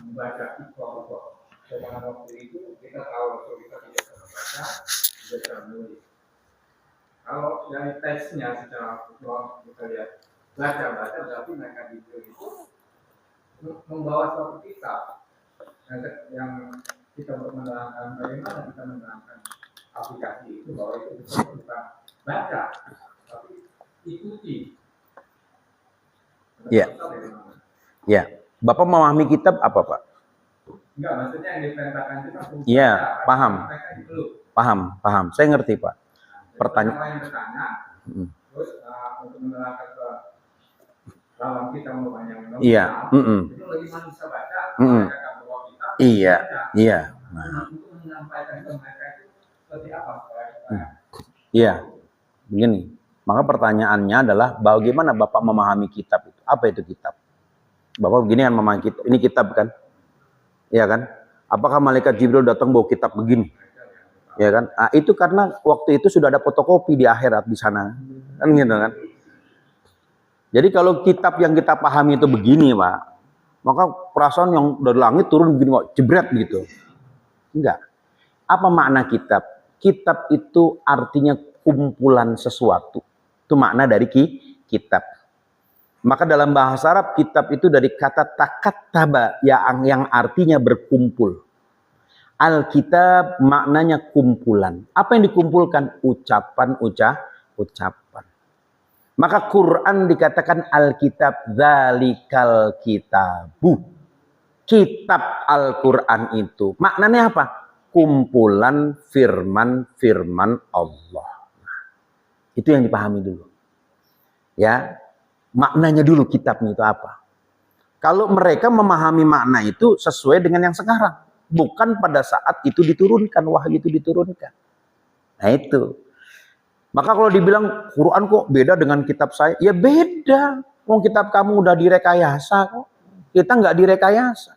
Membaca sedangkan waktu itu kita tahu waktu kita tidak membaca, tidak bisa menulis. Kalau dari teksnya secara visual kita lihat baca berarti mereka itu membawa suatu kitab yang kita untuk menerangkan bagaimana kita menerangkan aplikasi itu bahwa itu bukan baca tapi ikuti. Iya. Ya. Bapak memahami kitab apa, Pak? Enggak, maksudnya yang diperintahkan itu kan. Iya, paham. Saya ngerti, Pak. Pertanyaan bertanya, terus untuk menerangkan ke dalam kita mau banyak iya, itu bagaimana bisa baca, mereka bawa kitab, iya. Nah, untuk menyampaikan ke mereka itu seperti apa? Iya, begini. Maka pertanyaannya adalah bagaimana Bapak memahami kitab itu? Apa itu kitab? Bapak begini kan memahami kitab. Ini kitab kan? Iya kan? Apakah malaikat Jibril datang bawa kitab begini? Ya kan? Nah, itu karena waktu itu sudah ada fotokopi di akhirat di sana. Kan gitu kan? Jadi kalau kitab yang kita pahami itu begini, Pak, maka perasaan yang dari langit turun begini, Pak, jebret gitu. Enggak. Apa makna kitab? Kitab itu artinya kumpulan sesuatu. Itu makna dari kitab. Maka dalam bahasa Arab kitab itu dari kata takattaba yang artinya berkumpul. Alkitab maknanya kumpulan. Apa yang dikumpulkan? Ucapan. Maka Quran dikatakan Alkitab, dzalikal kitabu. Kitab Al-Quran itu maknanya apa? Kumpulan firman Allah. Itu yang dipahami dulu. Ya, maknanya dulu kitabnya itu apa? Kalau mereka memahami makna itu sesuai dengan yang sekarang. Bukan pada saat itu diturunkan, wahyu itu diturunkan. Nah itu. Maka kalau dibilang Quran kok beda dengan kitab saya, ya beda. Wong kitab kamu udah direkayasa kok. Kita nggak direkayasa.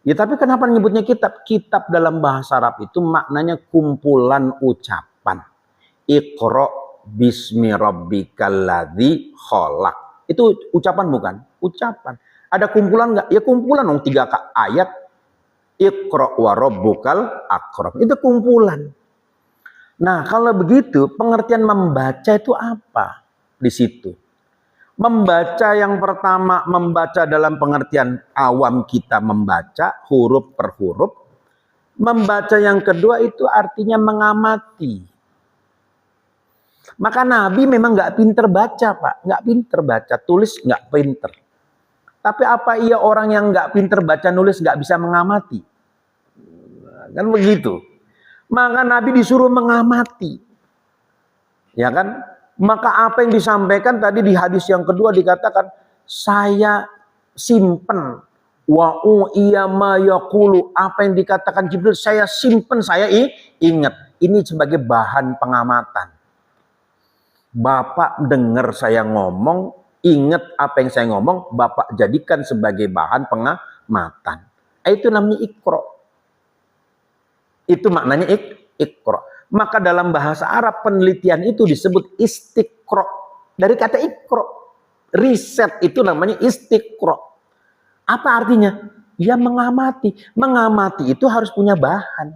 Ya tapi kenapa nyebutnya kitab? Kitab dalam bahasa Arab itu maknanya kumpulan ucapan. Iqra bismi rabbikal ladzi khalaq. Itu ucapan bukan? Ucapan. Ada kumpulan nggak? Ya kumpulan dong 3 ayat. Iqra wa rabbukal akram. Itu kumpulan. Nah, kalau begitu pengertian membaca itu apa? Di situ. Membaca yang pertama, membaca dalam pengertian awam kita membaca huruf per huruf. Membaca yang kedua itu artinya mengamati. Maka Nabi memang nggak pinter baca, Pak. Nggak pinter baca, tulis nggak pinter. Tapi apa iya orang yang nggak pinter baca nulis nggak bisa mengamati? Kan begitu. Maka Nabi disuruh mengamati. Ya kan? Maka apa yang disampaikan tadi di hadis yang kedua dikatakan, saya simpen wa iya ma yaqulu, apa yang dikatakan Jibril saya simpen, saya ingat. Ini sebagai bahan pengamatan. Bapak dengar saya ngomong, ingat apa yang saya ngomong, Bapak jadikan sebagai bahan pengamatan. Itu namanya Iqra. Itu maknanya Iqra. Maka dalam bahasa Arab penelitian itu disebut istiqra. Dari kata Iqra. Riset itu namanya istiqra. Apa artinya? Ya mengamati. Mengamati itu harus punya bahan.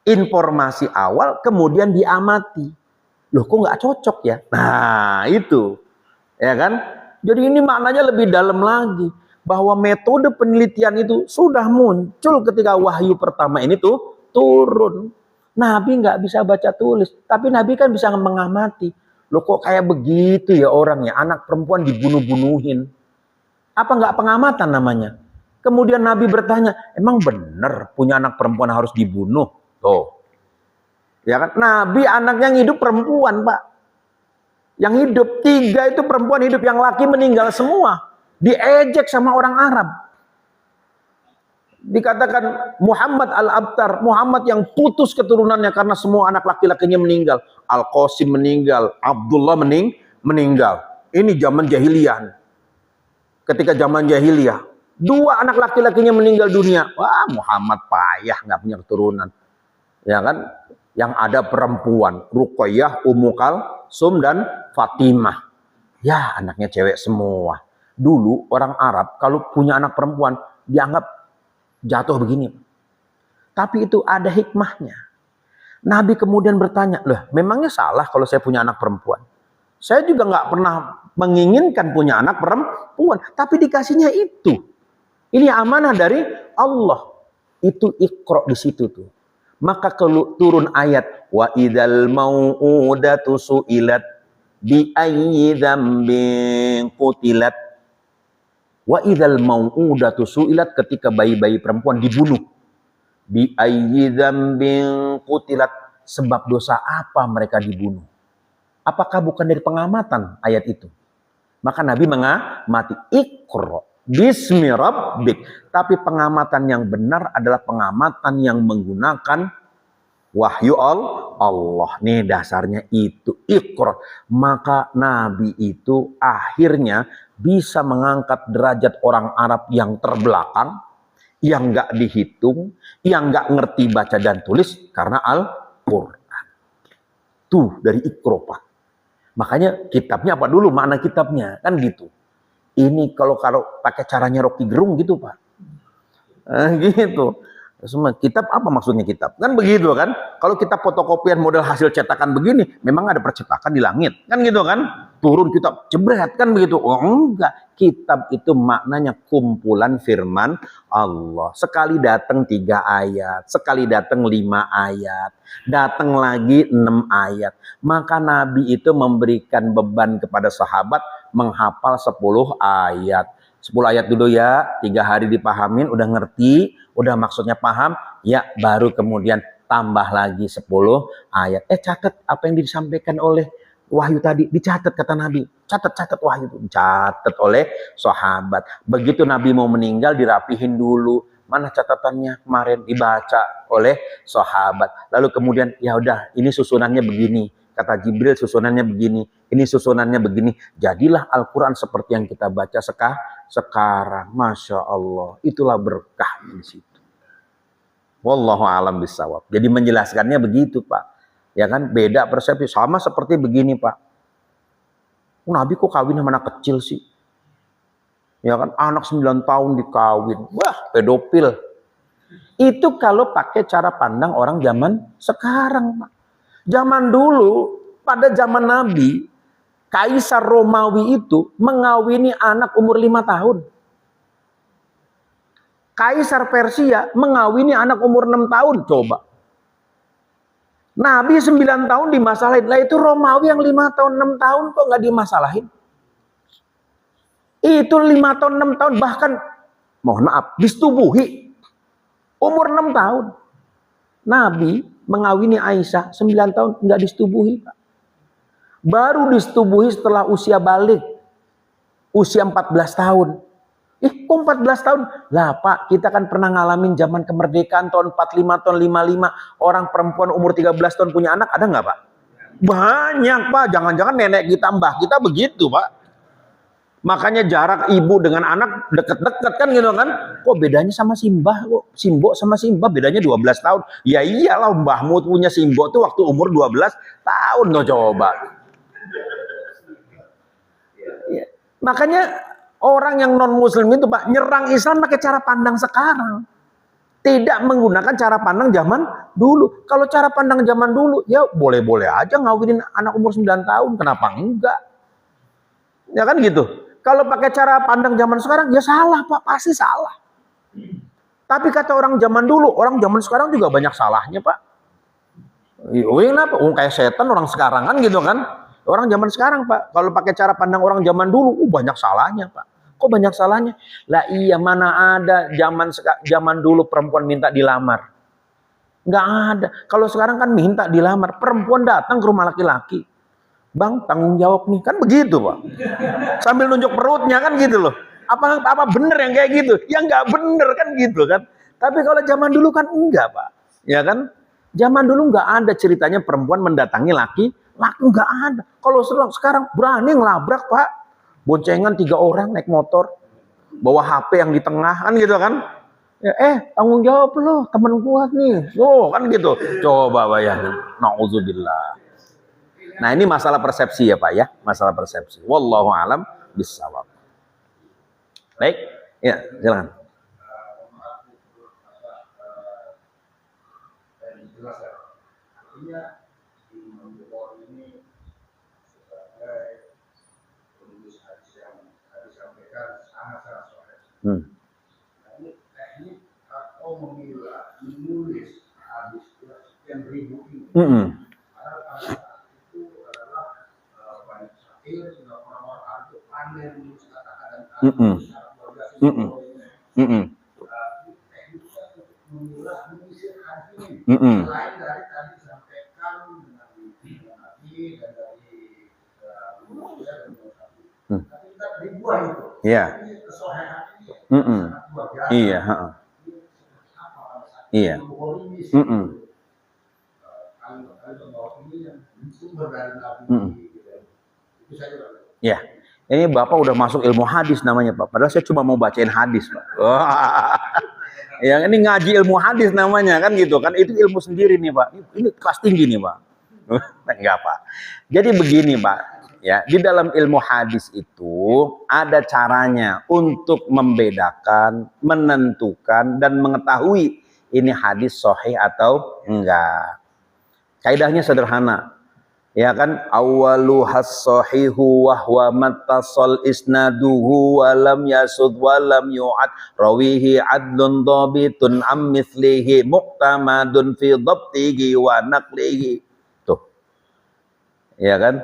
Informasi awal kemudian diamati. Loh kok nggak cocok ya? Nah itu. Ya kan? Jadi ini maknanya lebih dalam lagi. Bahwa metode penelitian itu sudah muncul ketika wahyu pertama ini tuh turun. Nabi nggak bisa baca tulis. Tapi Nabi kan bisa mengamati. Loh kok kayak begitu ya orangnya. Anak perempuan dibunuh-bunuhin. Apa nggak pengamatan namanya? Kemudian Nabi bertanya, emang benar punya anak perempuan harus dibunuh? Tuh. Ya kan? Nabi anaknya yang hidup perempuan, Pak. Yang hidup 3 itu perempuan hidup, yang laki meninggal semua. Diejek sama orang Arab. Dikatakan Muhammad al-Abtar, Muhammad yang putus keturunannya karena semua anak laki-lakinya meninggal. Al-Qasim meninggal, Abdullah meninggal. Ini zaman jahiliyah. Ketika zaman jahiliyah, 2 anak laki-lakinya meninggal dunia. Wah, Muhammad payah, nggak punya keturunan. Ya kan? Yang ada perempuan, Ruqayyah, Ummu Kalsum dan Fatimah. Ya, anaknya cewek semua. Dulu orang Arab kalau punya anak perempuan dianggap jatuh begini. Tapi itu ada hikmahnya. Nabi kemudian bertanya, loh, memangnya salah kalau saya punya anak perempuan? Saya juga nggak pernah menginginkan punya anak perempuan, tapi dikasihnya itu. Ini amanah dari Allah. Itu Iqra di situ tuh. Maka kalau turun ayat wa idzal mau'udatu su'ilat bi ayyi dzambin qutilat. Wa idzal mau'udatu su'ilat, ketika bayi-bayi perempuan dibunuh. Bi ayyi dzambin qutilat, sebab dosa apa mereka dibunuh? Apakah bukan dari pengamatan ayat itu? Maka Nabi mengamati Iqra bismi rabbik. Tapi pengamatan yang benar adalah pengamatan yang menggunakan wahyu Allah. Nih dasarnya itu Iqra. Maka Nabi itu akhirnya bisa mengangkat derajat orang Arab yang terbelakang, yang nggak dihitung, yang nggak ngerti baca dan tulis karena Al-Quran. Tuh dari Iqra, Pak. Makanya kitabnya apa dulu, makna kitabnya kan gitu. Ini kalau pakai caranya Rocky Gerung gitu, Pak. Gitu. Semua kitab apa maksudnya kitab? Kan begitu kan? Kalau kita fotokopian model hasil cetakan begini, memang ada percetakan di langit. Kan gitu kan? Turun kitab jebret kan begitu. Oh enggak, kitab itu maknanya kumpulan firman Allah. Sekali datang 3 ayat, sekali datang 5 ayat, datang lagi 6 ayat. Maka Nabi itu memberikan beban kepada sahabat menghafal 10 ayat. 10 ayat dulu ya, 3 hari dipahamin, udah ngerti, udah maksudnya paham, ya baru kemudian tambah lagi 10 ayat. Catat apa yang disampaikan oleh wahyu tadi, dicatat kata Nabi. Catat wahyu itu, dicatat oleh sahabat. Begitu Nabi mau meninggal, dirapihin dulu. Mana catatannya kemarin, dibaca oleh sahabat. Lalu kemudian, ya udah, ini susunannya begini. Kata Jibril susunannya begini, ini susunannya begini. Jadilah Al-Quran seperti yang kita baca sekarang. Masya Allah, itulah berkah di situ. Wallahu a'lam bishawab. Jadi menjelaskannya begitu, Pak. Ya kan, beda persepsi. Sama seperti begini, Pak. Nabi kok kawin sama anak kecil sih? Ya kan, anak 9 tahun dikawin. Wah, pedofil. Itu kalau pakai cara pandang orang zaman sekarang, Pak. Zaman dulu, pada zaman Nabi, Kaisar Romawi itu mengawini anak umur 5 tahun. Kaisar Persia mengawini anak umur 6 tahun, coba. Nabi 9 tahun dimasalahin. Lah itu Romawi yang 5 tahun, 6 tahun kok nggak dimasalahin? Itu 5 tahun, 6 tahun, bahkan, mohon maaf, disetubuhi. Umur 6 tahun. Nabi mengawini Aisyah 9 tahun nggak disetubuhi, Pak. Baru disetubuhi setelah usia balik. Usia 14 tahun. Kok 14 tahun? Lah Pak, kita kan pernah ngalamin zaman kemerdekaan tahun 45, tahun 55. Orang perempuan umur 13 tahun punya anak, ada nggak Pak? Banyak Pak, jangan-jangan nenek kita, mbah kita begitu Pak. Makanya jarak ibu dengan anak deket-deket kan gitu kan. Kok bedanya sama simbah kok? Simbo sama simbah bedanya 12 tahun. Ya iyalah, mbahmu punya simbo tuh waktu umur 12 tahun tuh coba. Ya. Makanya orang yang non muslim itu Pak nyerang Islam pakai cara pandang sekarang. Tidak menggunakan cara pandang zaman dulu. Kalau cara pandang zaman dulu ya boleh-boleh aja ngawinin anak umur 9 tahun, kenapa enggak? Ya kan gitu. Kalau pakai cara pandang zaman sekarang, ya salah Pak, pasti salah. Tapi kata orang zaman dulu, orang zaman sekarang juga banyak salahnya Pak. Kenapa? Kayak setan orang sekarang kan gitu kan. Orang zaman sekarang Pak, kalau pakai cara pandang orang zaman dulu, banyak salahnya Pak. Kok banyak salahnya? Lah iya, mana ada zaman dulu perempuan minta dilamar. Nggak ada. Kalau sekarang kan minta dilamar, perempuan datang ke rumah laki-laki. Bang, tanggung jawab nih, kan begitu Pak. Sambil nunjuk perutnya kan gitu loh. Apa bener yang kayak gitu? Ya nggak bener kan gitu kan. Tapi kalau zaman dulu kan enggak Pak. Ya kan? Zaman dulu nggak ada ceritanya perempuan mendatangi laki nggak ada. Kalau sekarang berani ngelabrak Pak. Boncengan 3 orang naik motor, bawa HP yang di tengah kan gitu kan. Ya, tanggung jawab lo, temen gua nih. Oh, kan gitu. Coba bayangin. Nauzubillah. Nah, ini masalah persepsi ya Pak ya, masalah persepsi. Wallahu alam bissawab. Baik, ya silakan. Iya. Iya, iya. Ya, ini Bapak udah masuk ilmu hadis namanya Pak. Padahal saya cuma mau bacain hadis Pak. Yang ini ngaji ilmu hadis namanya kan gitu kan. Itu ilmu sendiri nih Pak. Ini kelas tinggi nih Pak. Enggak Pak. Jadi begini Pak. Ya, di dalam ilmu hadis itu ada caranya untuk membedakan, menentukan dan mengetahui ini hadis sahih atau enggak. Kaidahnya sederhana. Ya kan, awalu has-sahihu wa huwa mattasal isnaduhu wa lam yasud wa lam yu'ad rawihi adlun dhabitun am mithlihi muqtamadun fi dhabtihi wa naqlihi. Tuh. Ya kan?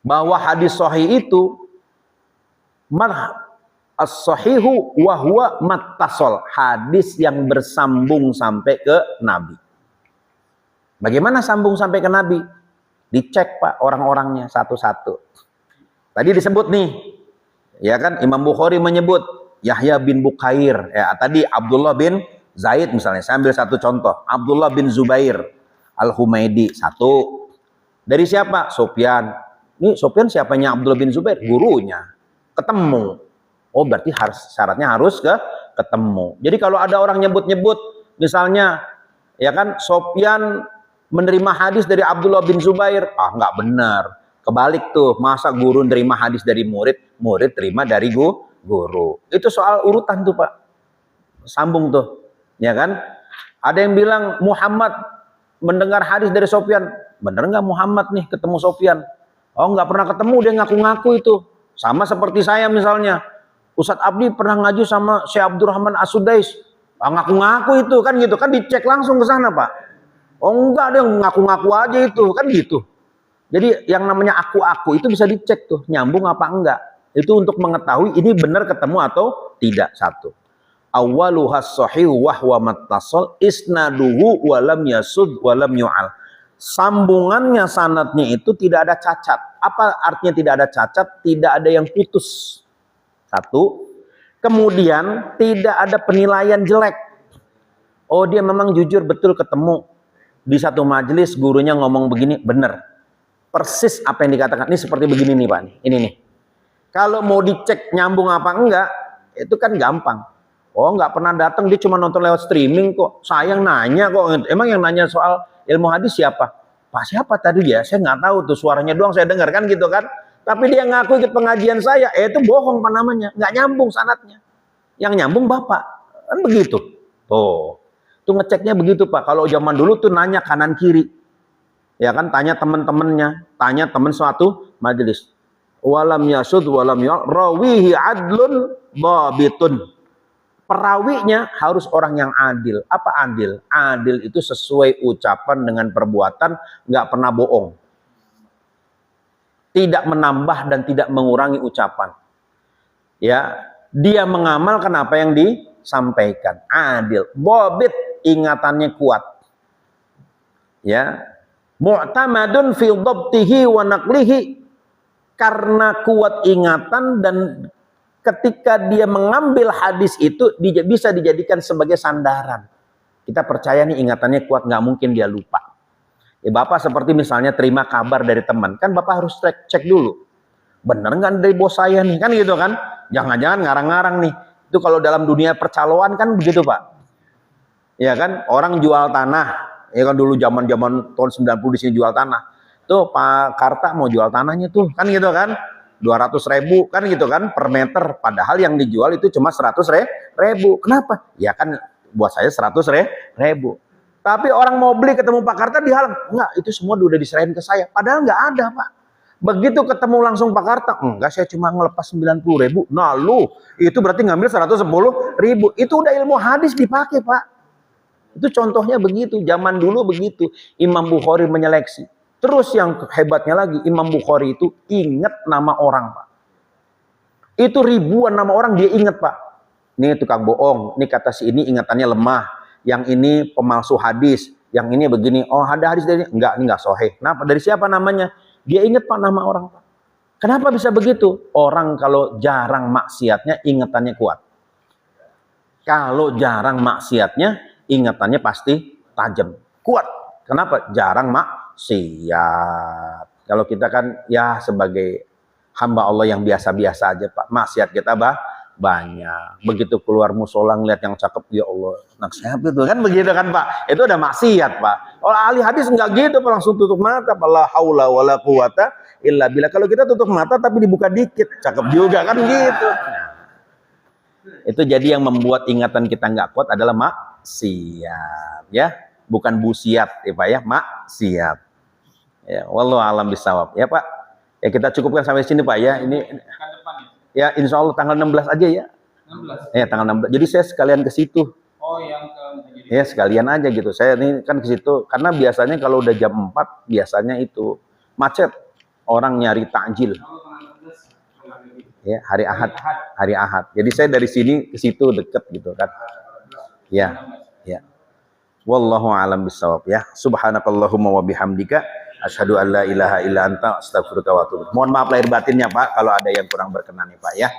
Bahwa hadis sahih itu as-sahihu wa huwa mattasal, hadis yang bersambung sampai ke Nabi. Bagaimana sambung sampai ke Nabi? Dicek Pak orang-orangnya satu-satu. Tadi disebut nih, ya kan, Imam Bukhari menyebut Yahya bin Bukair, ya tadi Abdullah bin Zaid misalnya. Saya ambil satu contoh, Abdullah bin Zubair Al-Humaidi satu. Dari siapa? Sufyan. Ini Sufyan siapanya Abdullah bin Zubair? Gurunya. Ketemu. Oh berarti syaratnya harus ketemu. Jadi kalau ada orang nyebut-nyebut, misalnya, ya kan, Sufyan menerima hadis dari Abdullah bin Zubair, nggak benar. Kebalik tuh, masa guru nerima hadis dari murid, murid terima dari guru. Itu soal urutan tuh Pak. Sambung tuh, ya kan? Ada yang bilang Muhammad mendengar hadis dari Sufyan. Bener nggak Muhammad nih ketemu Sufyan? Oh nggak pernah ketemu, dia ngaku-ngaku itu. Sama seperti saya misalnya. Ustadz Abdi pernah ngaji sama Syekh Abdurrahman As-Sudais. Ngaku-ngaku itu kan gitu, kan dicek langsung ke sana Pak. Oh enggak, dia ngaku-ngaku aja itu, kan gitu. Jadi yang namanya aku-aku itu bisa dicek tuh, nyambung apa enggak. Itu untuk mengetahui ini benar ketemu atau tidak. Satu. Awwaluhas sahih wa huwa mattasal isnaduhu wa lam yasud wa lam yu'al. Sambungannya, sanadnya itu tidak ada cacat. Apa artinya tidak ada cacat? Tidak ada yang putus. Satu. Kemudian tidak ada penilaian jelek. Oh dia memang jujur betul ketemu. Di satu majelis gurunya ngomong begini, benar. Persis apa yang dikatakan. Ini seperti begini nih Pak. Ini nih. Kalau mau dicek nyambung apa enggak, itu kan gampang. Oh nggak pernah datang, dia cuma nonton lewat streaming kok. Saya yang nanya kok. Emang yang nanya soal ilmu hadis siapa? Pak siapa tadi ya? Saya nggak tahu tuh, suaranya doang saya dengar kan gitu kan. Tapi dia ngaku ikut pengajian saya. Itu bohong Pak namanya. Nggak nyambung sanadnya. Yang nyambung Bapak. Kan begitu. Tuh. Itu ngeceknya begitu Pak. Kalau zaman dulu tuh nanya kanan kiri. Ya kan, tanya teman-temannya, tanya teman suatu majelis. Walam yasud walam rawihi adlun dhabitun. Perawinya harus orang yang adil. Apa adil? Adil itu sesuai ucapan dengan perbuatan, nggak pernah bohong. Tidak menambah dan tidak mengurangi ucapan. Ya, dia mengamalkan apa yang disampaikan. Adil, dhabit, ingatannya kuat. Ya, Mu'tamadun fi dhabtihi wa naqlihi, karena kuat ingatan dan ketika dia mengambil hadis itu bisa dijadikan sebagai sandaran. Kita percaya nih ingatannya kuat, nggak mungkin dia lupa. Ya Bapak seperti misalnya terima kabar dari teman, kan Bapak harus cek dulu. Bener nggak dari bos saya nih, kan gitu kan? Jangan-jangan ngarang-ngarang nih. Itu kalau dalam dunia percaloan kan begitu Pak. Ya kan, orang jual tanah. Ya kan dulu zaman-zaman tahun 90 di sini jual tanah. Tuh Pak Karta mau jual tanahnya tuh, kan gitu kan? 200.000 kan gitu kan per meter. Padahal yang dijual itu cuma 100.000. Kenapa? Ya kan buat saya 100.000. Tapi orang mau beli ketemu Pak Karta dihalang. Enggak, itu semua udah diserahin ke saya. Padahal nggak ada Pak. Begitu ketemu langsung Pak Karta, enggak, saya cuma ngelepas 90.000. Nah lu, itu berarti ngambil 110.000. Itu udah ilmu hadis dipakai Pak. Itu contohnya begitu, zaman dulu begitu. Imam Bukhari menyeleksi. Terus yang hebatnya lagi, Imam Bukhari itu ingat nama orang Pak. Itu ribuan nama orang dia ingat Pak. Ini tukang bohong, ini kata si ini ingatannya lemah. Yang ini pemalsu hadis, yang ini begini. Oh ada hadis dari ini? Enggak, ini enggak sahih. Kenapa? Dari siapa namanya? Dia ingat Pak nama orang Pak. Kenapa bisa begitu? Orang kalau jarang maksiatnya ingatannya kuat. Kalau jarang maksiatnya ingatannya pasti tajam, kuat. Kenapa? Jarang maksiat. Kalau kita kan ya sebagai hamba Allah yang biasa-biasa aja Pak, maksiat kita banyak. Begitu keluar musola ngeliat yang cakep, ya Allah, anak siapa itu kan begitu kan Pak? Itu udah maksiat Pak. Kalau ahli hadis enggak gitu Pak, langsung tutup mata. La haula wala quwata illa billah. Kalau kita tutup mata tapi dibuka dikit, cakep juga kan gitu. Itu jadi yang membuat ingatan kita nggak kuat adalah maksiat, ya, bukan busiat, ya Pak ya, maksiat. Ya, wallahu alam bisawab, ya Pak. Ya kita cukupkan sampai sini Pak ya. Ini ya insya Allah tanggal 16 aja ya. 16. Ya tanggal 16. Jadi saya sekalian ke situ. Oh yang ke. Ya sekalian aja gitu. Saya ini kan ke situ karena biasanya kalau udah jam 4 biasanya itu macet, orang nyari takjil. Ya, hari Ahad. Jadi saya dari sini ke situ deket gitu kan. Ya. Wallahu a'lam bishawab ya. Subhanakallahumma wa bihamdika asyhadu an la ilaha illa anta astaghfiruka wa atubu. Mohon maaf lahir batinnya Pak kalau ada yang kurang berkenan nih Pak ya.